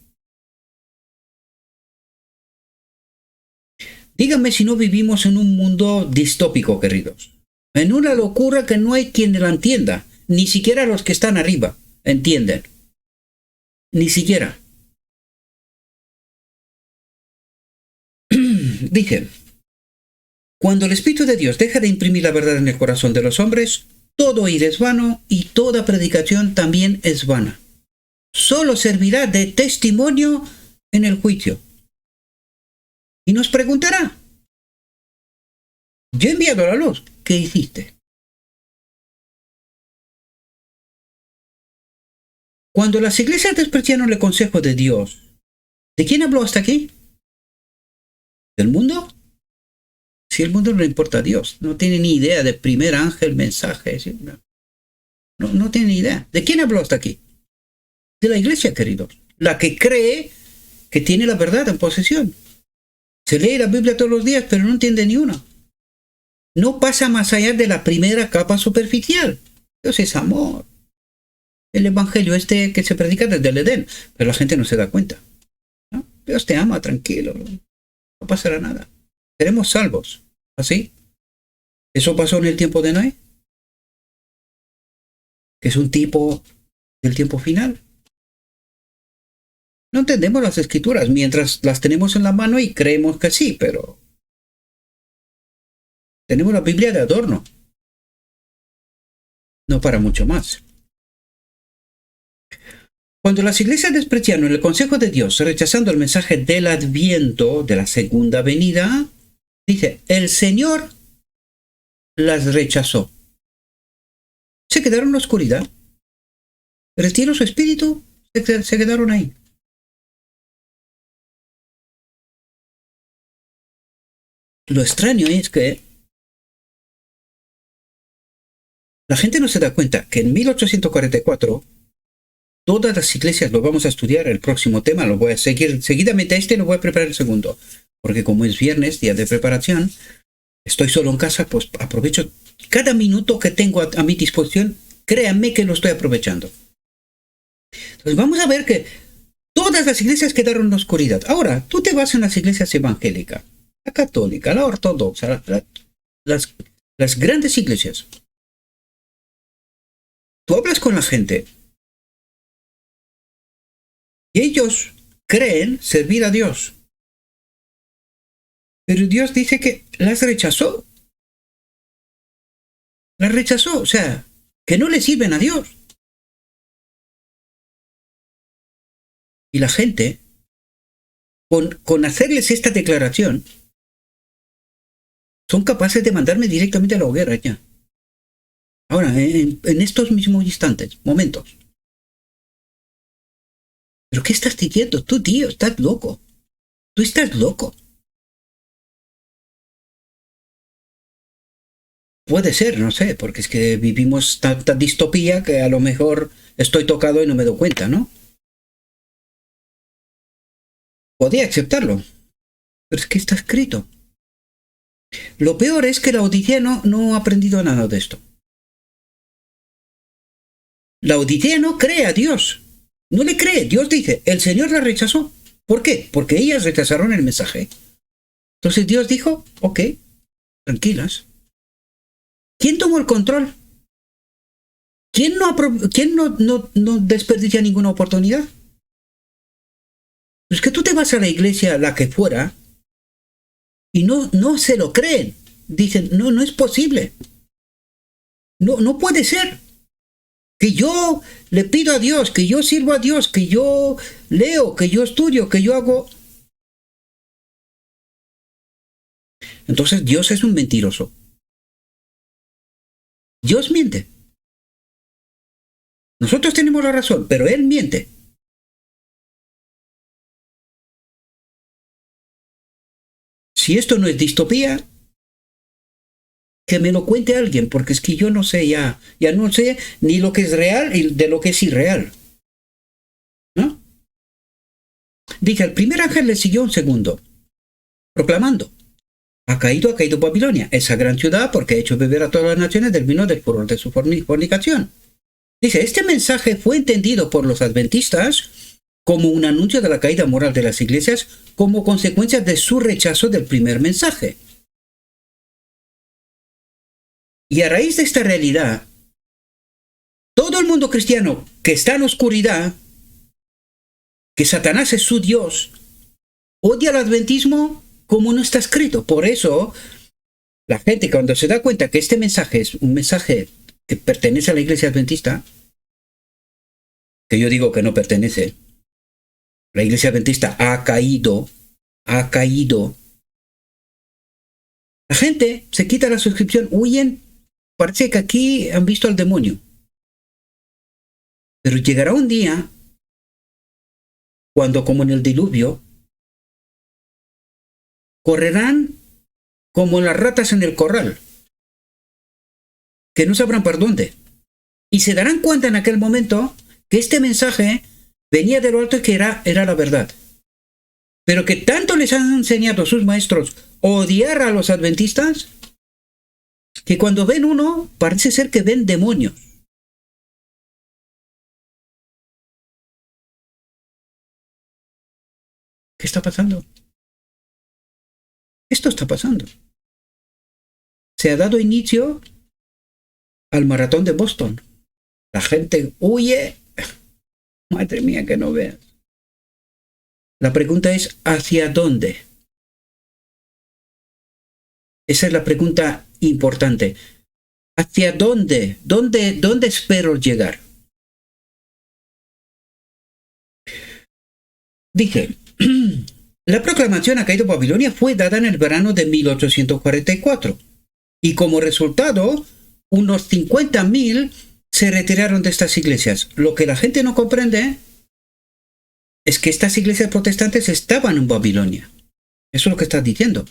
Díganme si no vivimos en un mundo distópico, queridos. En una locura que no hay quien la entienda. Ni siquiera los que están arriba entienden. Ni siquiera. Dije, cuando el Espíritu de Dios deja de imprimir la verdad en el corazón de los hombres, todo oír es vano y toda predicación también es vana. Solo servirá de testimonio en el juicio. Y nos preguntará, yo he enviado la luz, ¿qué hiciste? Cuando las iglesias despreciaron el consejo de Dios, ¿de quién habló hasta aquí? ¿Del mundo? Si el mundo no le importa a Dios, no tiene ni idea del primer ángel, mensaje, no tiene ni idea. ¿De quién habló hasta aquí? De la iglesia, queridos. La que cree que tiene la verdad en posesión. Se lee la Biblia todos los días, pero no entiende ni una. No pasa más allá de la primera capa superficial. Dios es amor. El evangelio que se predica desde el Edén, pero la gente no se da cuenta. ¿No? Dios te ama, tranquilo. No pasará nada. Seremos salvos. ¿Así? ¿Eso pasó en el tiempo de Noé? Que es un tipo del tiempo final. No entendemos las escrituras mientras las tenemos en la mano y creemos que sí, pero tenemos la Biblia de adorno. No para mucho más. Cuando las iglesias despreciaron el consejo de Dios, rechazando el mensaje del Adviento, de la segunda venida, dice, el Señor las rechazó. Se quedaron en la oscuridad. Retiró su espíritu, se quedaron ahí. Lo extraño es que La gente no se da cuenta que en 1844 todas las iglesias, lo vamos a estudiar el próximo tema, lo voy a seguir seguidamente a lo voy a preparar el segundo, porque como es viernes, día de preparación, estoy solo en casa, pues aprovecho cada minuto que tengo a mi disposición, créanme que lo estoy aprovechando. Entonces vamos a ver que todas las iglesias quedaron en la oscuridad. Ahora, tú te vas en las iglesias evangélicas, la católica, la ortodoxa, las grandes iglesias. Tú hablas con la gente y ellos creen servir a Dios. Pero Dios dice que las rechazó. Las rechazó, o sea, que no le sirven a Dios. Y la gente, con hacerles esta declaración, son capaces de mandarme directamente a la hoguera ya. Ahora, en estos mismos instantes, momentos. ¿Pero qué estás diciendo? Tú, tío, estás loco. Tú estás loco. Puede ser, no sé, porque es que vivimos tanta distopía que a lo mejor estoy tocado y no me doy cuenta, ¿no? Podía aceptarlo, pero es que está escrito. Lo peor es que la Odisea no ha aprendido nada de esto. La Odisea no cree a Dios. No le cree. Dios dice, el Señor la rechazó. ¿Por qué? Porque ellas rechazaron el mensaje. Entonces Dios dijo, ok, tranquilas. ¿Quién tomó el control? ¿Quién no desperdicia ninguna oportunidad? Es que tú te vas a la iglesia, la que fuera, y no se lo creen. Dicen, no es posible. No puede ser. Que yo le pido a Dios, que yo sirvo a Dios, que yo leo, que yo estudio, que yo hago. Entonces Dios es un mentiroso. Dios miente. Nosotros tenemos la razón, pero Él miente. Si esto no es distopía, que me lo cuente alguien, porque es que yo no sé ya no sé ni lo que es real y de lo que es irreal. ¿No? Dice, el primer ángel le siguió un segundo, proclamando, ha caído Babilonia, esa gran ciudad, porque ha hecho beber a todas las naciones del vino del furor de su fornicación. Dice, este mensaje fue entendido por los adventistas como un anuncio de la caída moral de las iglesias como consecuencia de su rechazo del primer mensaje. Y a raíz de esta realidad, todo el mundo cristiano que está en oscuridad, que Satanás es su Dios, odia al adventismo como no está escrito. Por eso, la gente cuando se da cuenta que este mensaje es un mensaje que pertenece a la iglesia adventista, que yo digo que no pertenece, la iglesia adventista ha caído. La gente se quita la suscripción, huyen, parece que aquí han visto al demonio. Pero llegará un día cuando, como en el diluvio, correrán como las ratas en el corral, que no sabrán por dónde. Y se darán cuenta en aquel momento que este mensaje venía de lo alto y que era la verdad. Pero que tanto les han enseñado sus maestros odiar a los adventistas, que cuando ven uno, parece ser que ven demonios. ¿Qué está pasando? Esto está pasando. Se ha dado inicio al maratón de Boston. La gente huye. Madre mía, que no veas. La pregunta es, ¿hacia dónde? Esa es la pregunta importante. ¿Hacia dónde? ¿Dónde espero llegar? Dije, la proclamación ha caído Babilonia fue dada en el verano de 1844 y como resultado, unos 50.000 se retiraron de estas iglesias. Lo que la gente no comprende es que estas iglesias protestantes estaban en Babilonia. Eso es lo que está diciendo.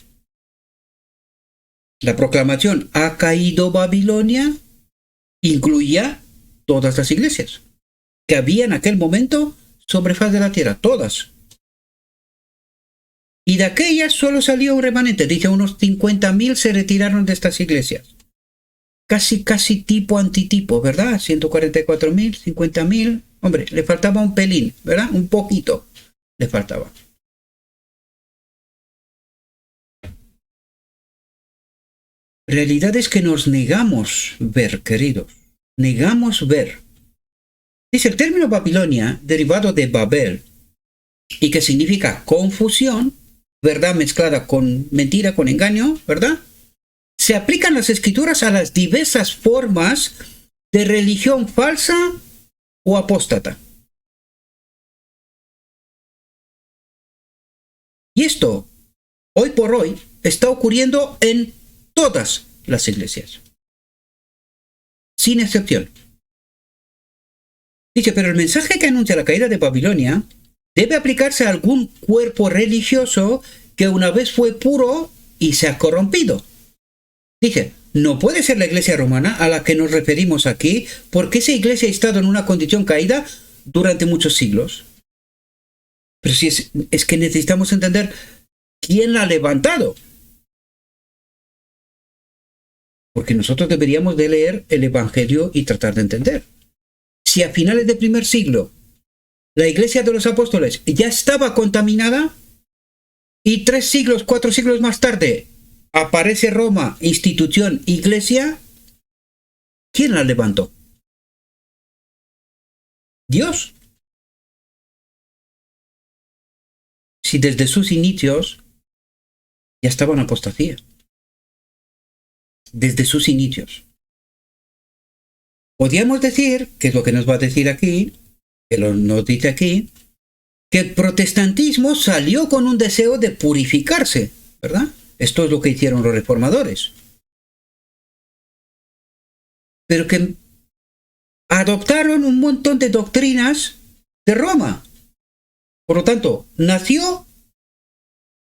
La proclamación ha caído Babilonia incluía todas las iglesias que había en aquel momento sobre faz de la tierra, todas. Y de aquellas solo salió un remanente, dice unos 50.000 se retiraron de estas iglesias. Casi tipo antitipo, ¿verdad? 144.000, 50.000. Hombre, le faltaba un pelín, ¿verdad? Un poquito le faltaba. Realidad es que nos negamos ver, queridos. Negamos ver. Dice el término Babilonia, derivado de Babel, y que significa confusión, verdad mezclada con mentira, con engaño, ¿verdad? Se aplican las escrituras a las diversas formas de religión falsa o apóstata. Y esto, hoy por hoy, está ocurriendo en todas las iglesias, sin excepción. Dice, pero el mensaje que anuncia la caída de Babilonia debe aplicarse a algún cuerpo religioso que una vez fue puro y se ha corrompido. Dice, no puede ser la iglesia romana a la que nos referimos aquí, porque esa iglesia ha estado en una condición caída durante muchos siglos. Pero si es que necesitamos entender quién la ha levantado. Porque nosotros deberíamos de leer el Evangelio y tratar de entender. Si a finales del primer siglo la iglesia de los apóstoles ya estaba contaminada y 3 siglos, 4 siglos más tarde aparece Roma, institución, iglesia, ¿quién la levantó? Dios. Si desde sus inicios ya estaba en apostasía. Desde sus inicios. Podríamos decir, que es lo que nos va a decir aquí, que nos dice aquí, que el protestantismo salió con un deseo de purificarse, ¿verdad? Esto es lo que hicieron los reformadores. Pero que adoptaron un montón de doctrinas de Roma. Por lo tanto, nació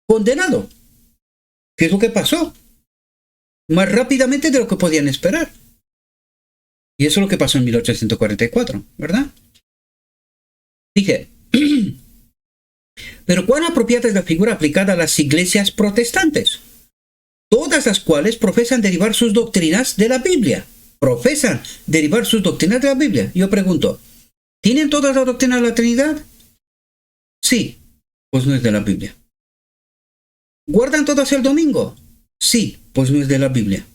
condenado. ¿Qué es lo que pasó? Más rápidamente de lo que podían esperar. Y eso es lo que pasó en 1844, ¿verdad? Dije, pero cuán apropiada es la figura aplicada a las iglesias protestantes, todas las cuales profesan derivar sus doctrinas de la Biblia. Profesan derivar sus doctrinas de la Biblia. Yo pregunto, ¿tienen todas la doctrina de la Trinidad? Sí, pues no es de la Biblia. ¿Guardan todas el domingo? Sí, pues no es de la Biblia.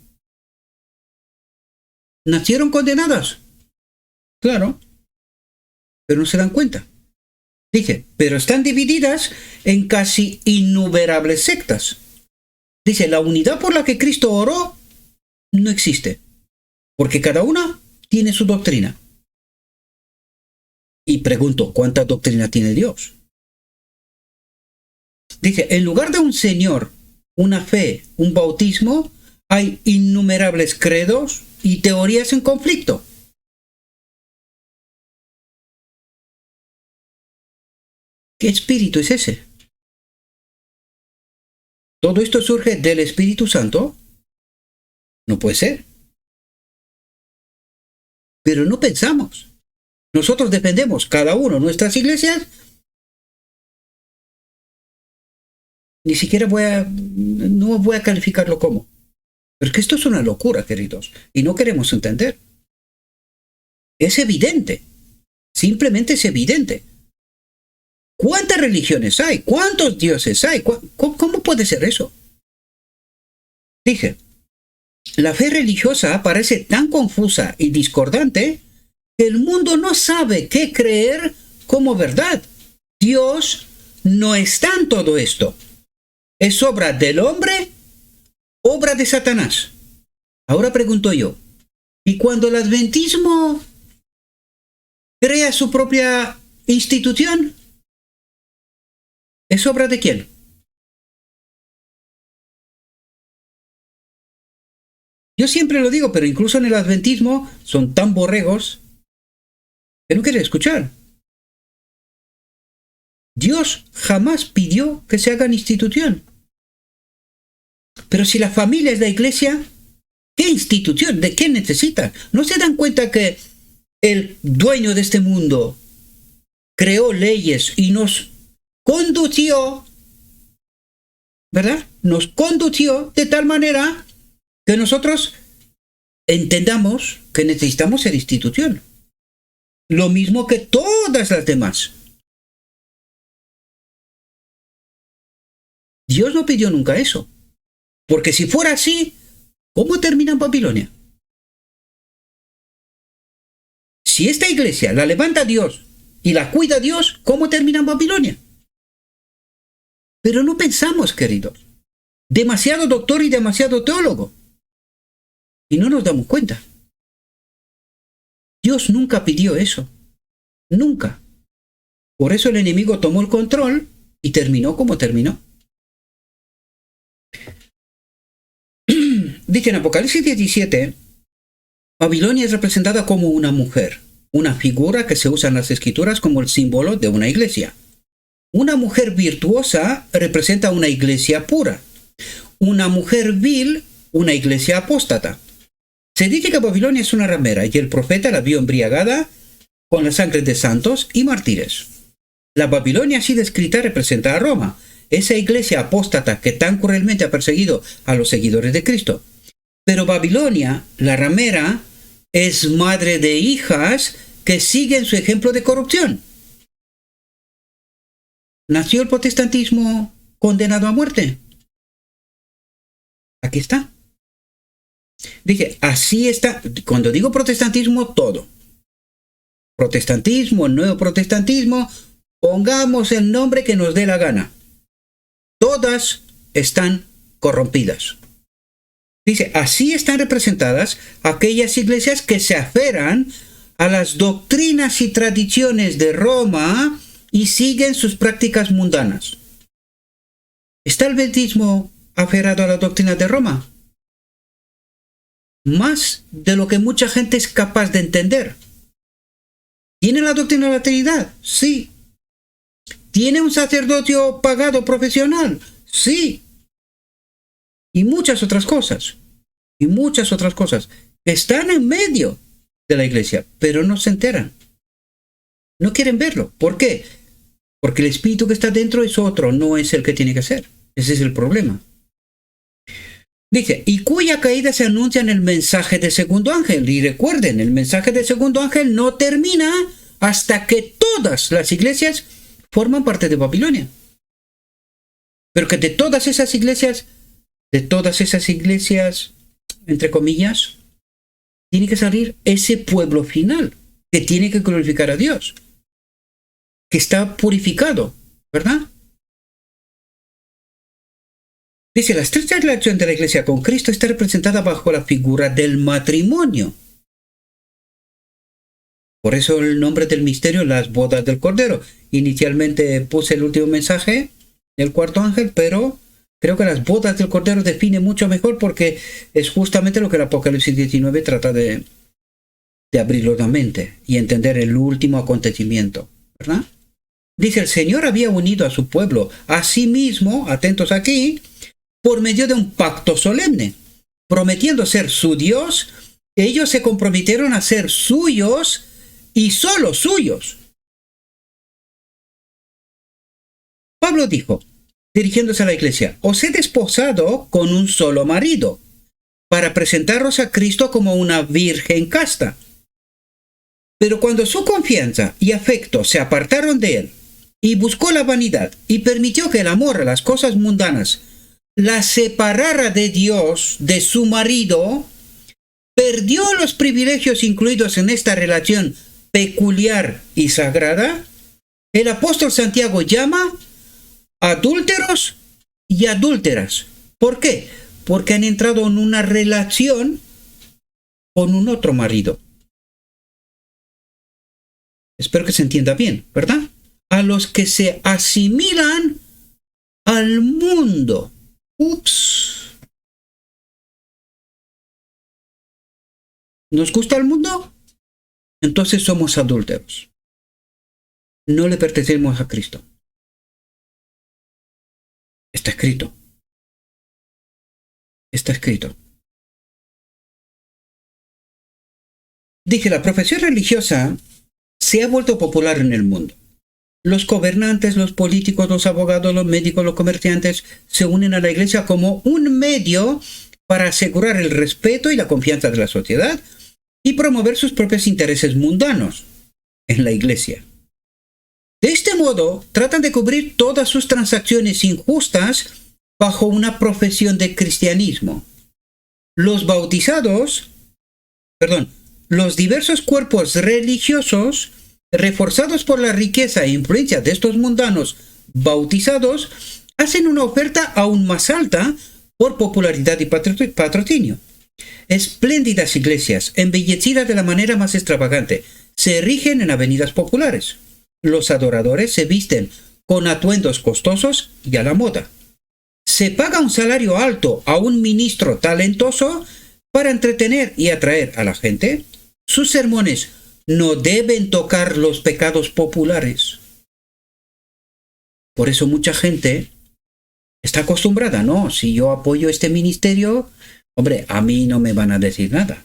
¿Nacieron condenadas? Claro, pero no se dan cuenta. Dice, pero están divididas en casi innumerables sectas. Dice, la unidad por la que Cristo oró no existe, porque cada una tiene su doctrina. Y pregunto, ¿cuánta doctrina tiene Dios? Dice, en lugar de un Señor, una fe, un bautismo, hay innumerables credos y teorías en conflicto. ¿Qué espíritu es ese? ¿Todo esto surge del Espíritu Santo? No puede ser. Pero no pensamos. Nosotros defendemos cada uno nuestras iglesias. Ni siquiera no voy a calificarlo como. Pero es que esto es una locura, queridos. Y no queremos entender. Es evidente. Simplemente es evidente. ¿Cuántas religiones hay? ¿Cuántos dioses hay? ¿Cómo puede ser eso? Dije, la fe religiosa parece tan confusa y discordante que el mundo no sabe qué creer como verdad. Dios no está en todo esto. Es obra del hombre, obra de Satanás. Ahora pregunto yo, ¿y cuando el adventismo crea su propia institución? ¿Es obra de quién? Yo siempre lo digo, pero incluso en el adventismo son tan borregos que no quieren escuchar. Dios jamás pidió que se hagan institución. Pero si la familia es la iglesia, ¿Qué institución? ¿De qué necesitas? ¿No se dan cuenta que el dueño de este mundo creó leyes y nos condució, ¿verdad? Nos condució de tal manera que nosotros entendamos que necesitamos ser institución. Lo mismo que todas las demás. Dios no pidió nunca eso. Porque si fuera así, ¿cómo termina en Babilonia? Si esta iglesia la levanta Dios y la cuida Dios, ¿cómo termina en Babilonia? Pero no pensamos, queridos. Demasiado doctor y demasiado teólogo. Y no nos damos cuenta. Dios nunca pidió eso. Nunca. Por eso el enemigo tomó el control y terminó como terminó. Dice en Apocalipsis 17, Babilonia es representada como una mujer, una figura que se usa en las escrituras como el símbolo de una iglesia. Una mujer virtuosa representa una iglesia pura. Una mujer vil, una iglesia apóstata. Se dice que Babilonia es una ramera y el profeta la vio embriagada con la sangre de santos y mártires. La Babilonia así descrita representa a Roma, esa iglesia apóstata que tan cruelmente ha perseguido a los seguidores de Cristo. Pero Babilonia, la ramera, es madre de hijas que siguen su ejemplo de corrupción. ¿Nació el protestantismo condenado a muerte? Aquí está. Dije, así está. Cuando digo protestantismo, todo. Protestantismo, nuevo protestantismo, pongamos el nombre que nos dé la gana. Todas están corrompidas. Dice, así están representadas aquellas iglesias que se aferran a las doctrinas y tradiciones de Roma y siguen sus prácticas mundanas. ¿Está el bautismo aferrado a la doctrina de Roma? Más de lo que mucha gente es capaz de entender. ¿Tiene la doctrina de la Trinidad? Sí. ¿Tiene un sacerdocio pagado profesional? Sí. Y muchas otras cosas. Y muchas otras cosas. Están en medio de la iglesia, pero no se enteran. No quieren verlo. ¿Por qué? Porque el espíritu que está dentro es otro, no es el que tiene que ser. Ese es el problema. Dice, y cuya caída se anuncia en el mensaje del segundo ángel. Y recuerden, el mensaje del segundo ángel no termina hasta que todas las iglesias forman parte de Babilonia. Pero que de todas esas iglesias, entre comillas, tiene que salir ese pueblo final, que tiene que glorificar a Dios, que está purificado, ¿verdad? Dice, la estrecha relación de la iglesia con Cristo está representada bajo la figura del matrimonio. Por eso el nombre del misterio, las bodas del Cordero. Inicialmente puse el último mensaje, el cuarto ángel, pero creo que las bodas del Cordero define mucho mejor porque es justamente lo que el Apocalipsis 19 trata de abrirlo la mente y entender el último acontecimiento, ¿verdad? Dice, el Señor había unido a su pueblo a sí mismo, atentos aquí, por medio de un pacto solemne, prometiendo ser su Dios. Ellos se comprometieron a ser suyos y solo suyos. Pablo dijo, dirigiéndose a la iglesia, os he desposado con un solo marido, para presentaros a Cristo como una virgen casta. Pero cuando su confianza y afecto se apartaron de él, y buscó la vanidad, y permitió que el amor a las cosas mundanas la separara de Dios, de su marido, perdió los privilegios incluidos en esta relación peculiar y sagrada. El apóstol Santiago llama adúlteros y adúlteras. ¿Por qué? Porque han entrado en una relación con un otro marido. Espero que se entienda bien, ¿verdad? A los que se asimilan al mundo. Ups. ¿Nos gusta el mundo? Entonces somos adúlteros. No le pertenecemos a Cristo. Está escrito. Está escrito. Dije, la profesión religiosa se ha vuelto popular en el mundo. Los gobernantes, los políticos, los abogados, los médicos, los comerciantes se unen a la iglesia como un medio para asegurar el respeto y la confianza de la sociedad y promover sus propios intereses mundanos en la iglesia. De este modo, tratan de cubrir todas sus transacciones injustas bajo una profesión de cristianismo. Los diversos cuerpos religiosos, reforzados por la riqueza e influencia de estos mundanos bautizados, hacen una oferta aún más alta por popularidad y patrocinio. Espléndidas iglesias, embellecidas de la manera más extravagante, se erigen en avenidas populares. Los adoradores se visten con atuendos costosos y a la moda. Se paga un salario alto a un ministro talentoso para entretener y atraer a la gente. Sus sermones no deben tocar los pecados populares. Por eso mucha gente está acostumbrada, ¿no? Si yo apoyo este ministerio, hombre, a mí no me van a decir nada.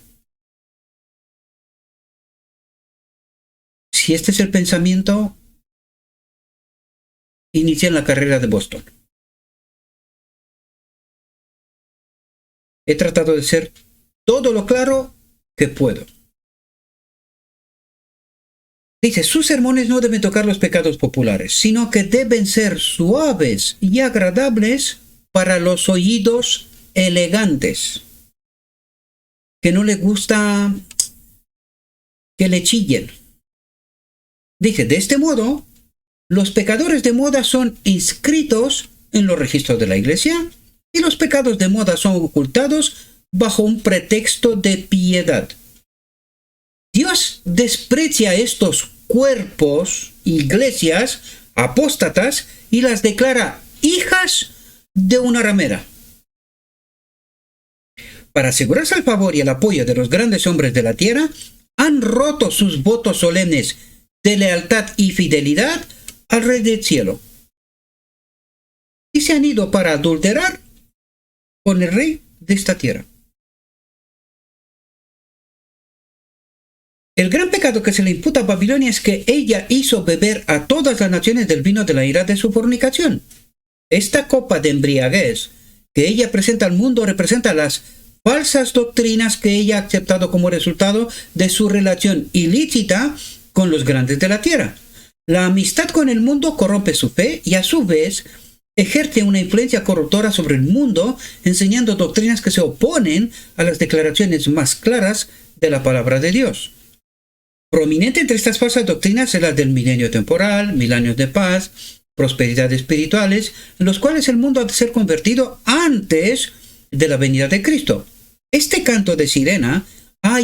Si este es el pensamiento, inicié la carrera de Boston. He tratado de ser todo lo claro que puedo. Dice, sus sermones no deben tocar los pecados populares, sino que deben ser suaves y agradables para los oídos elegantes, que no les gusta que le chillen. Dice, de este modo, los pecadores de moda son inscritos en los registros de la iglesia y los pecados de moda son ocultados bajo un pretexto de piedad. Dios desprecia estos cuerpos, iglesias, apóstatas y las declara hijas de una ramera. Para asegurarse el favor y el apoyo de los grandes hombres de la tierra, han roto sus votos solemnes de lealtad y fidelidad al Rey del Cielo. Y se han ido para adulterar con el Rey de esta tierra. El gran pecado que se le imputa a Babilonia es que ella hizo beber a todas las naciones del vino de la ira de su fornicación. Esta copa de embriaguez que ella presenta al mundo representa las falsas doctrinas que ella ha aceptado como resultado de su relación ilícita con los grandes de la tierra. La amistad con el mundo corrompe su fe y a su vez ejerce una influencia corruptora sobre el mundo, enseñando doctrinas que se oponen a las declaraciones más claras de la palabra de Dios. Prominente entre estas falsas doctrinas es la del milenio temporal, 1000 años de paz, prosperidad espirituales, en los cuales el mundo ha de ser convertido antes de la venida de Cristo. Este canto de sirena ha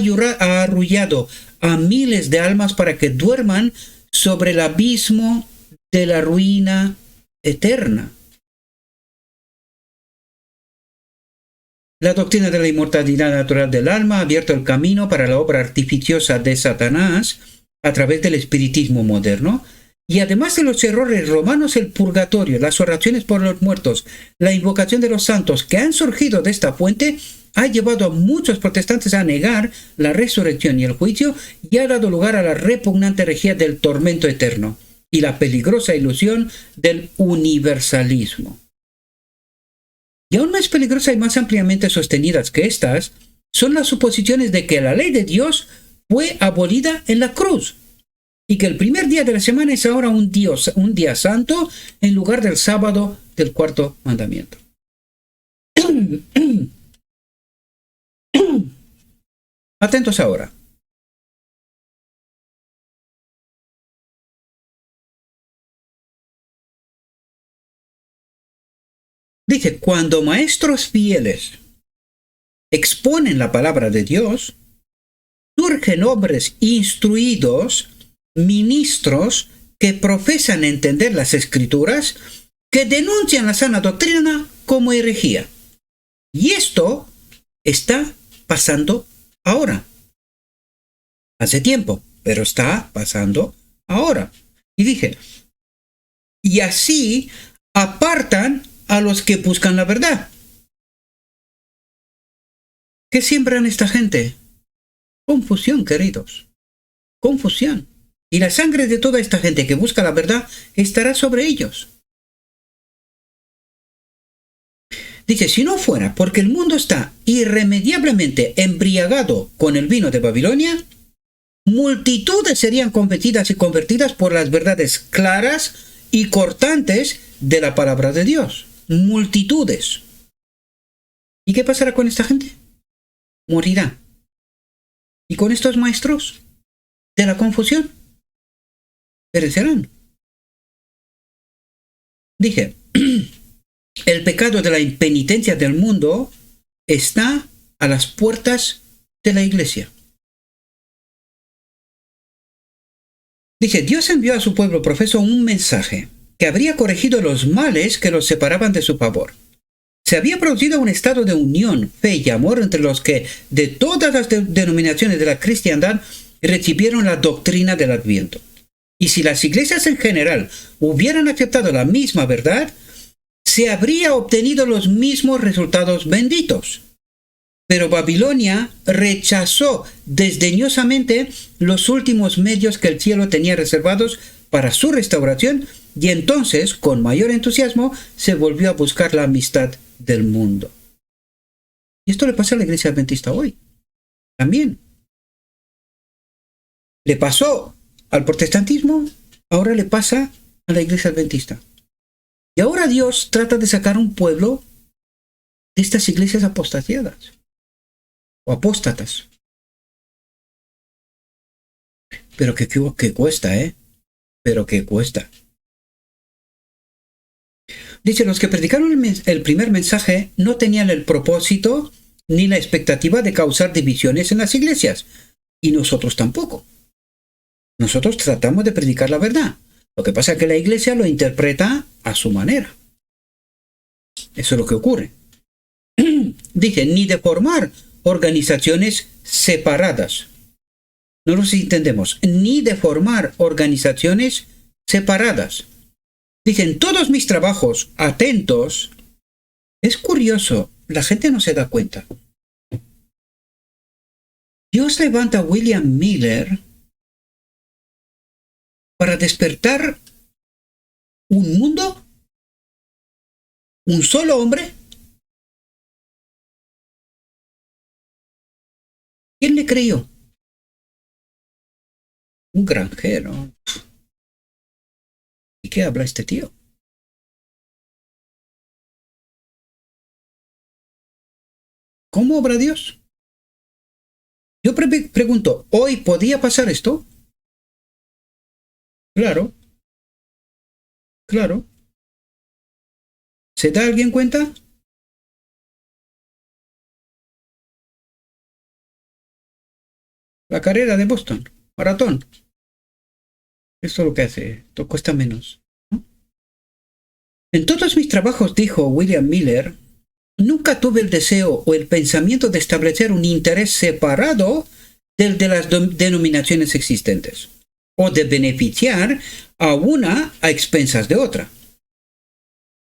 arrullado a miles de almas para que duerman sobre el abismo de la ruina eterna. La doctrina de la inmortalidad natural del alma ha abierto el camino para la obra artificiosa de Satanás a través del espiritismo moderno, y además de los errores romanos, el purgatorio, las oraciones por los muertos, la invocación de los santos que han surgido de esta fuente, ha llevado a muchos protestantes a negar la resurrección y el juicio y ha dado lugar a la repugnante herejía del tormento eterno y la peligrosa ilusión del universalismo. Y aún más peligrosas y más ampliamente sostenidas que estas son las suposiciones de que la ley de Dios fue abolida en la cruz y que el primer día de la semana es ahora un día santo en lugar del sábado del cuarto mandamiento. Atentos ahora. Dice, cuando maestros fieles exponen la palabra de Dios, surgen hombres instruidos, ministros que profesan entender las Escrituras, que denuncian la sana doctrina como herejía. Y esto está pasando ahora. Hace tiempo, pero está pasando ahora. Y dije, y así apartan a los que buscan la verdad. ¿Qué siembran esta gente? Confusión, queridos. Confusión. Y la sangre de toda esta gente que busca la verdad estará sobre ellos. Dice, si no fuera porque el mundo está irremediablemente embriagado con el vino de Babilonia, multitudes serían convencidas y convertidas por las verdades claras y cortantes de la palabra de Dios. Multitudes. ¿Y qué pasará con esta gente? Morirá. ¿Y con estos maestros de la confusión? Perecerán. Dije, el pecado de la impenitencia del mundo está a las puertas de la iglesia. Dije, Dios envió a su pueblo profeso un mensaje que habría corregido los males que los separaban de su favor. Se había producido un estado de unión, fe y amor entre los que de todas las denominaciones de la cristiandad recibieron la doctrina del Adviento. Y si las iglesias en general hubieran aceptado la misma verdad, se habría obtenido los mismos resultados benditos. Pero Babilonia rechazó desdeñosamente los últimos medios que el cielo tenía reservados para su restauración y entonces, con mayor entusiasmo, se volvió a buscar la amistad del mundo. Y esto le pasa a la iglesia adventista hoy. También. Le pasó al protestantismo, ahora le pasa a la iglesia adventista. Y ahora Dios trata de sacar un pueblo de estas iglesias apostasiadas o apóstatas. Pero que cuesta, Pero que cuesta. Dice, los que predicaron el primer mensaje no tenían el propósito ni la expectativa de causar divisiones en las iglesias. Y nosotros tampoco. Nosotros tratamos de predicar la verdad. Lo que pasa es que la iglesia lo interpreta a su manera. Eso es lo que ocurre. Dice, ni de formar organizaciones separadas. No nos entendemos. Ni de formar organizaciones separadas. Dicen, todos mis trabajos atentos. Es curioso, la gente no se da cuenta. Dios levanta a William Miller para despertar un mundo, un solo hombre. ¿Quién le creyó? Un granjero. ¿Y qué habla este tío? ¿Cómo obra Dios? Yo pregunto, ¿hoy podía pasar esto? Claro. Claro. ¿Se da alguien cuenta? La carrera de Boston, maratón. Esto es lo que hace, esto cuesta menos, ¿no? En todos mis trabajos, dijo William Miller, nunca tuve el deseo o el pensamiento de establecer un interés separado del de las denominaciones existentes, o de beneficiar a una a expensas de otra.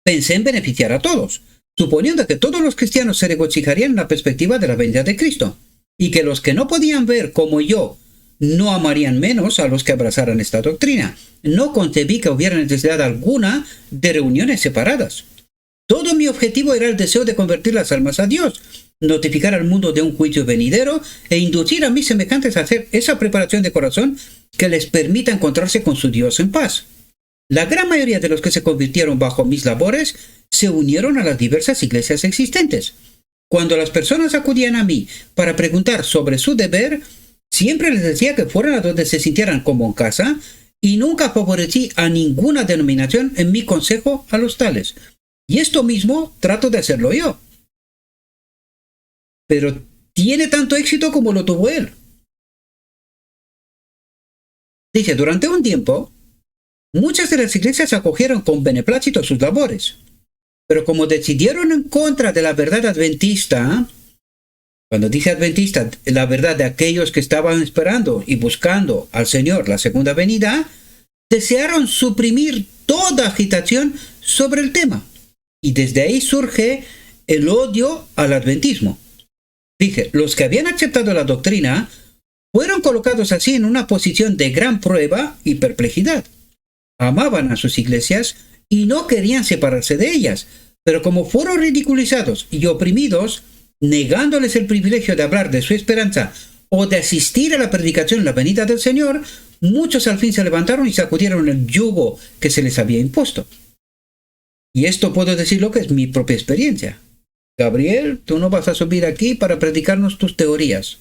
Pensé en beneficiar a todos, suponiendo que todos los cristianos se regocijarían en la perspectiva de la venida de Cristo, y que los que no podían ver como yo no amarían menos a los que abrazaran esta doctrina. No concebí que hubiera necesidad alguna de reuniones separadas. Todo mi objetivo era el deseo de convertir las almas a Dios, notificar al mundo de un juicio venidero e inducir a mis semejantes a hacer esa preparación de corazón que les permita encontrarse con su Dios en paz. La gran mayoría de los que se convirtieron bajo mis labores se unieron a las diversas iglesias existentes. Cuando las personas acudían a mí para preguntar sobre su deber, siempre les decía que fueran a donde se sintieran como en casa y nunca favorecí a ninguna denominación en mi consejo a los tales. Y esto mismo trato de hacerlo yo. Pero tiene tanto éxito como lo tuvo él. Dice, durante un tiempo, muchas de las iglesias acogieron con beneplácito sus labores. Pero como decidieron en contra de la verdad adventista, cuando dice adventista, la verdad de aquellos que estaban esperando y buscando al Señor la segunda venida, desearon suprimir toda agitación sobre el tema. Y desde ahí surge el odio al adventismo. Dije, los que habían aceptado la doctrina Fueron colocados así en una posición de gran prueba y perplejidad. Amaban a sus iglesias y no querían separarse de ellas, pero como fueron ridiculizados y oprimidos, negándoles el privilegio de hablar de su esperanza o de asistir a la predicación en la venida del Señor, muchos al fin se levantaron y sacudieron el yugo que se les había impuesto. Y esto puedo decir lo que es mi propia experiencia. Gabriel, tú no vas a subir aquí para predicarnos tus teorías.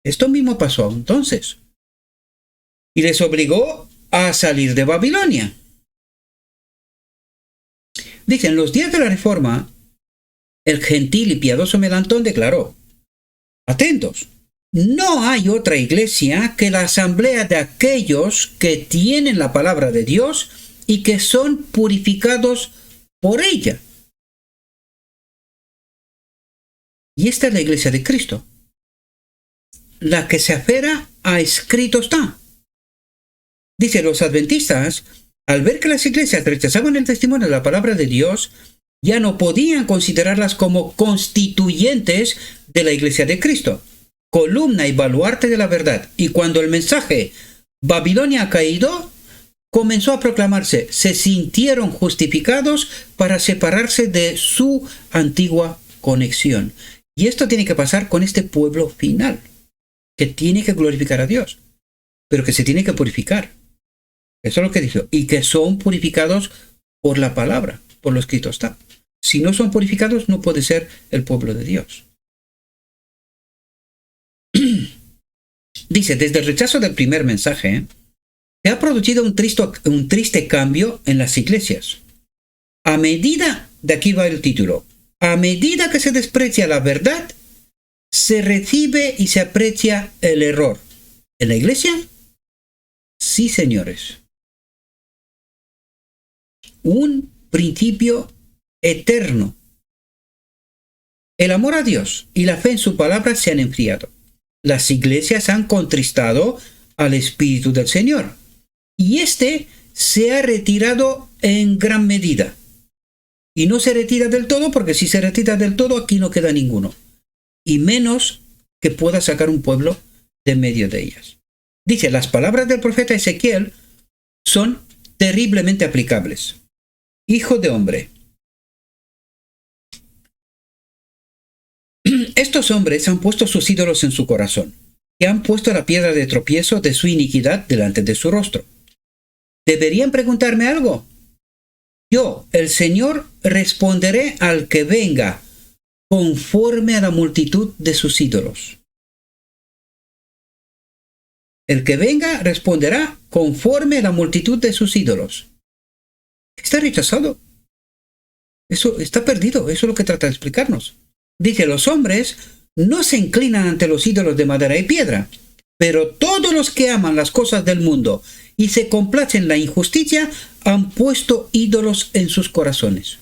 Esto mismo pasó entonces. Y les obligó a salir de Babilonia. Dicen, en los días de la Reforma, el gentil y piadoso Melantón declaró: atentos, no hay otra iglesia que la asamblea de aquellos que tienen la palabra de Dios y que son purificados por ella. Y esta es la iglesia de Cristo, la que se aferra a escrito está. Dice, los adventistas, al ver que las iglesias rechazaban el testimonio de la palabra de Dios, ya no podían considerarlas como constituyentes de la iglesia de Cristo, columna y baluarte de la verdad. Y cuando el mensaje Babilonia ha caído, comenzó a proclamarse, se sintieron justificados para separarse de su antigua conexión. Y esto tiene que pasar con este pueblo final, que tiene que glorificar a Dios, pero que se tiene que purificar. Eso es lo que dice. Y que son purificados por la palabra, por lo escrito está. Si no son purificados, no puede ser el pueblo de Dios. Dice, desde el rechazo del primer mensaje, se ha producido un triste cambio en las iglesias. A medida, de aquí va el título, a medida que se desprecia la verdad, se recibe y se aprecia el error. ¿En la iglesia? Sí, señores. Un principio eterno. El amor a Dios y la fe en su palabra se han enfriado. Las iglesias han contristado al Espíritu del Señor. Y éste se ha retirado en gran medida. Y no se retira del todo, porque si se retira del todo, aquí no queda ninguno. Y menos que pueda sacar un pueblo de medio de ellas. Dice, las palabras del profeta Ezequiel son terriblemente aplicables. Hijo de hombre, estos hombres han puesto sus ídolos en su corazón, y han puesto la piedra de tropiezo de su iniquidad delante de su rostro. ¿Deberían preguntarme algo? Yo, el Señor, responderé al que venga conforme a la multitud de sus ídolos. El que venga responderá conforme a la multitud de sus ídolos. Está rechazado. Eso está perdido. Eso es lo que trata de explicarnos. Dice, los hombres no se inclinan ante los ídolos de madera y piedra, pero todos los que aman las cosas del mundo y se complacen en la injusticia han puesto ídolos en sus corazones.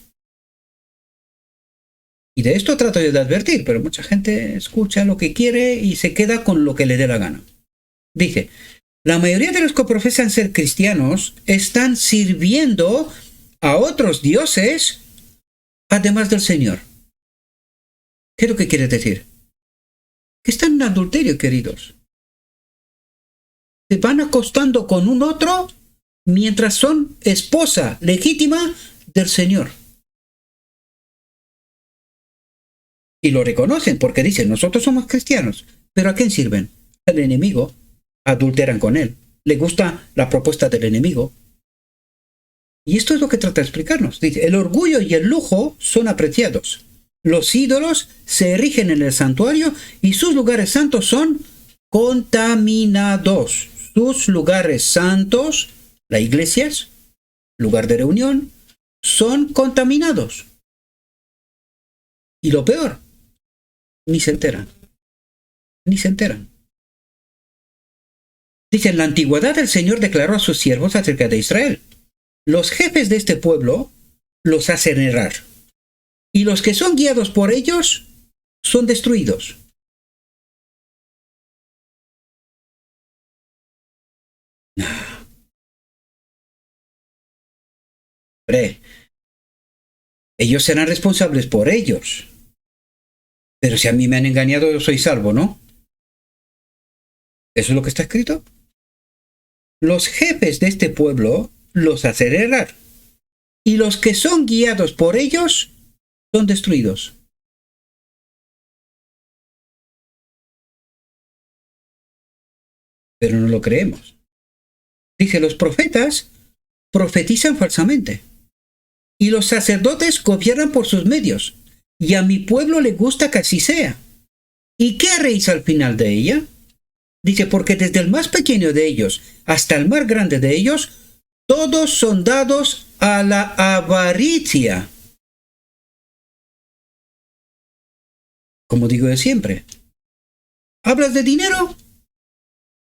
Y de esto trato yo de advertir, pero mucha gente escucha lo que quiere y se queda con lo que le dé la gana. Dice, la mayoría de los que profesan ser cristianos están sirviendo a otros dioses además del Señor. ¿Qué es lo que quiere decir? Que están en adulterio, queridos. Se van acostando con un otro mientras son esposa legítima del Señor. Y lo reconocen porque dicen, nosotros somos cristianos. ¿Pero a quién sirven? Al enemigo. Adulteran con él. Le gusta la propuesta del enemigo. Y esto es lo que trata de explicarnos. Dice, el orgullo y el lujo son apreciados. Los ídolos se erigen en el santuario y sus lugares santos son contaminados. Sus lugares santos, las iglesias, lugar de reunión, son contaminados. Y lo peor, ni se enteran. Ni se enteran. Dice, en la antigüedad el Señor declaró a sus siervos acerca de Israel. Los jefes de este pueblo los hacen errar. Y los que son guiados por ellos son destruidos. Hombre, ellos serán responsables por ellos. Pero si a mí me han engañado, yo soy salvo, ¿no? Eso es lo que está escrito. Los jefes de este pueblo los hacen errar, y los que son guiados por ellos son destruidos. Pero no lo creemos. Dice, los profetas profetizan falsamente, y los sacerdotes gobiernan por sus medios, y a mi pueblo le gusta que así sea. ¿Y qué haréis al final de ella? Dice, porque desde el más pequeño de ellos hasta el más grande de ellos, todos son dados a la avaricia. Como digo de siempre, hablas de dinero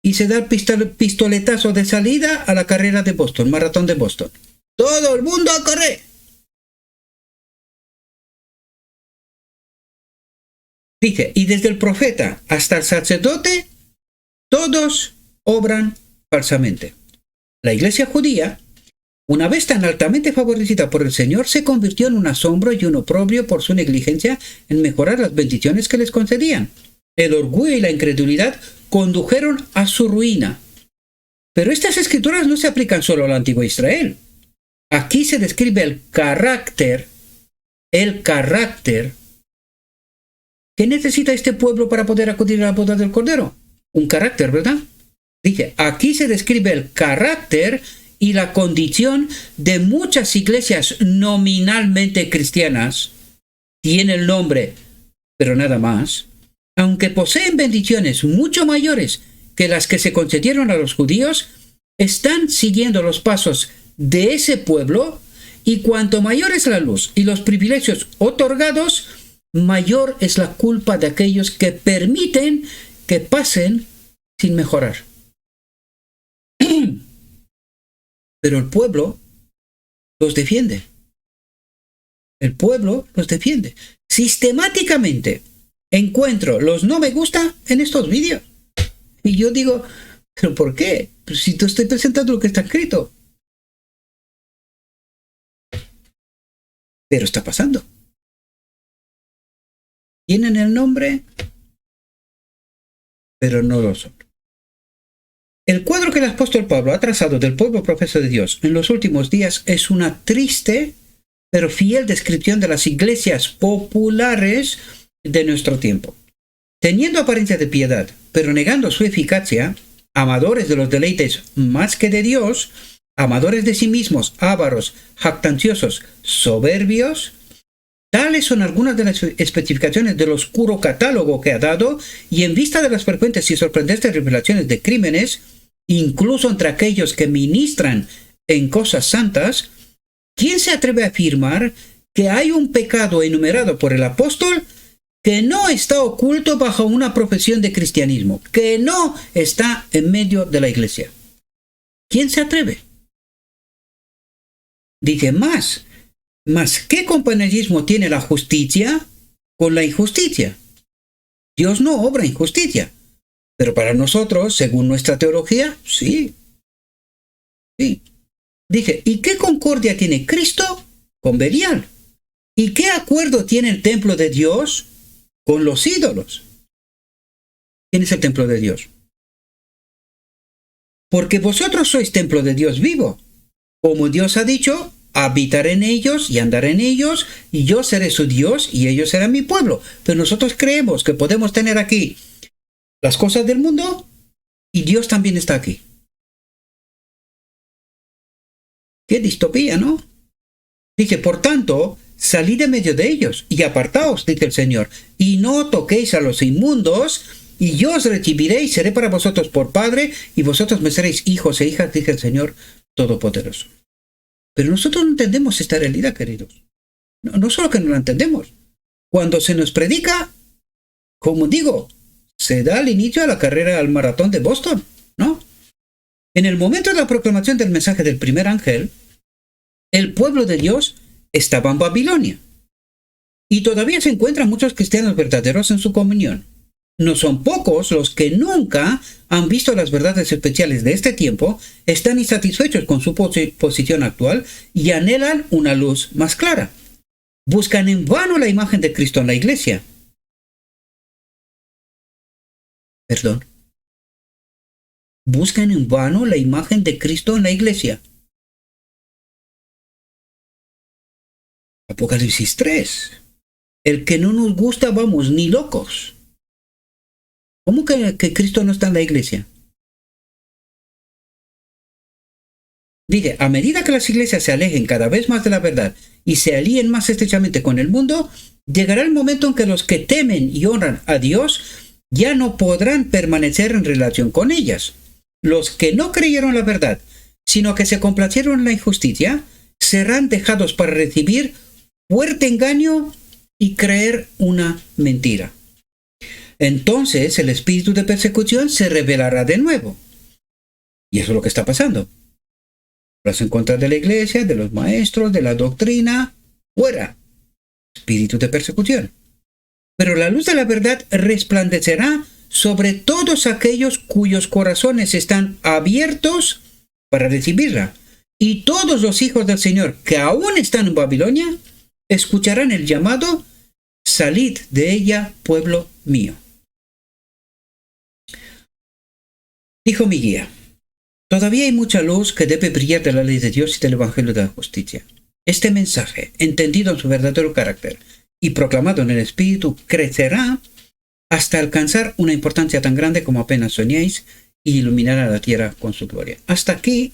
y se da el pistoletazo de salida a la carrera de Boston, maratón de Boston. ¡Todo el mundo a correr! Dice, y desde el profeta hasta el sacerdote, todos obran falsamente. La iglesia judía, una vez tan altamente favorecida por el Señor, se convirtió en un asombro y un oprobio por su negligencia en mejorar las bendiciones que les concedían. El orgullo y la incredulidad condujeron a su ruina. Pero estas escrituras no se aplican solo al antiguo Israel. Aquí se describe el carácter que necesita este pueblo para poder acudir a la boda del Cordero. Un carácter, ¿verdad? Dice, aquí se describe el carácter y la condición de muchas iglesias nominalmente cristianas. Tiene el nombre, pero nada más. Aunque poseen bendiciones mucho mayores que las que se concedieron a los judíos, están siguiendo los pasos de ese pueblo, y cuanto mayor es la luz y los privilegios otorgados, mayor es la culpa de aquellos que permiten que pasen sin mejorar. Pero el pueblo los defiende. El pueblo los defiende. Sistemáticamente encuentro los no me gusta en estos vídeos. Y yo digo, ¿pero por qué? Pues si te estoy presentando lo que está escrito. Pero está pasando. Tienen el nombre, pero no lo son. El cuadro que el apóstol Pablo ha trazado del pueblo profeso de Dios en los últimos días es una triste pero fiel descripción de las iglesias populares de nuestro tiempo. Teniendo apariencia de piedad, pero negando su eficacia, amadores de los deleites más que de Dios, amadores de sí mismos, ávaros, jactanciosos, soberbios. Tales son algunas de las especificaciones del oscuro catálogo que ha dado, y en vista de las frecuentes y sorprendentes revelaciones de crímenes, incluso entre aquellos que ministran en cosas santas, ¿quién se atreve a afirmar que hay un pecado enumerado por el apóstol que no está oculto bajo una profesión de cristianismo, que no está en medio de la iglesia? ¿Quién se atreve? Dice más, ¿qué compañerismo tiene la justicia con la injusticia? Dios no obra injusticia, pero para nosotros, según nuestra teología, sí. Sí. Dice, ¿y qué concordia tiene Cristo con Belial? ¿Y qué acuerdo tiene el templo de Dios con los ídolos? ¿Quién es el templo de Dios? Porque vosotros sois templo de Dios vivo. Como Dios ha dicho, habitaré en ellos y andaré en ellos, y yo seré su Dios y ellos serán mi pueblo. Pero nosotros creemos que podemos tener aquí las cosas del mundo y Dios también está aquí. Qué distopía, ¿no? Dice, por tanto, salid de medio de ellos y apartaos, dice el Señor, y no toquéis a los inmundos, y yo os recibiré y seré para vosotros por padre, y vosotros me seréis hijos e hijas, dice el Señor Todopoderoso. Pero nosotros no entendemos esta realidad, queridos. No solo que no la entendemos. Cuando se nos predica, como digo, se da el inicio a la carrera al maratón de Boston, ¿no? En el momento de la proclamación del mensaje del primer ángel, el pueblo de Dios estaba en Babilonia. Y todavía se encuentran muchos cristianos verdaderos en su comunión. No son pocos los que nunca han visto las verdades especiales de este tiempo, están insatisfechos con su posición actual y anhelan una luz más clara. Buscan en vano la imagen de Cristo en la iglesia. Perdón. buscan en vano la imagen de Cristo en la iglesia. Apocalipsis 3. El que no nos gusta, vamos, ni locos. ¿Cómo que Cristo no está en la iglesia? Dice, a medida que las iglesias se alejen cada vez más de la verdad y se alíen más estrechamente con el mundo, llegará el momento en que los que temen y honran a Dios ya no podrán permanecer en relación con ellas. Los que no creyeron la verdad, sino que se complacieron en la injusticia, serán dejados para recibir fuerte engaño y creer una mentira. Entonces el espíritu de persecución se revelará de nuevo. Y eso es lo que está pasando. Vas en contra de la iglesia, de los maestros, de la doctrina, fuera. Espíritu de persecución. Pero la luz de la verdad resplandecerá sobre todos aquellos cuyos corazones están abiertos para recibirla. Y todos los hijos del Señor que aún están en Babilonia escucharán el llamado: salid de ella, pueblo mío. Dijo mi guía: todavía hay mucha luz que debe brillar de la ley de Dios y del Evangelio de la justicia. Este mensaje, entendido en su verdadero carácter y proclamado en el Espíritu, crecerá hasta alcanzar una importancia tan grande como apenas soñéis y iluminará la tierra con su gloria. Hasta aquí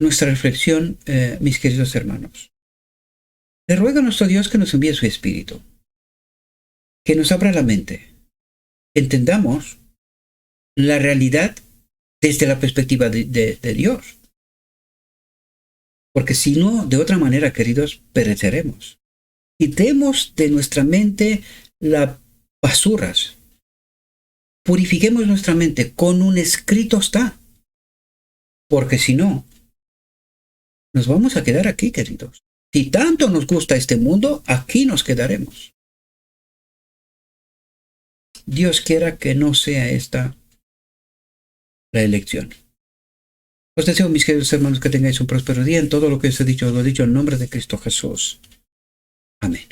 nuestra reflexión, mis queridos hermanos. Le ruego a nuestro Dios que nos envíe su Espíritu, que nos abra la mente, entendamos la realidad desde la perspectiva de Dios. Porque si no, de otra manera, queridos, pereceremos. Quitemos de nuestra mente las basuras. Purifiquemos nuestra mente. Con un escrito está. Porque si no, nos vamos a quedar aquí, queridos. Si tanto nos gusta este mundo, aquí nos quedaremos. Dios quiera que no sea esta la elección. Os deseo, mis queridos hermanos, que tengáis un próspero día. En todo lo que os he dicho, lo he dicho en nombre de Cristo Jesús. Amén.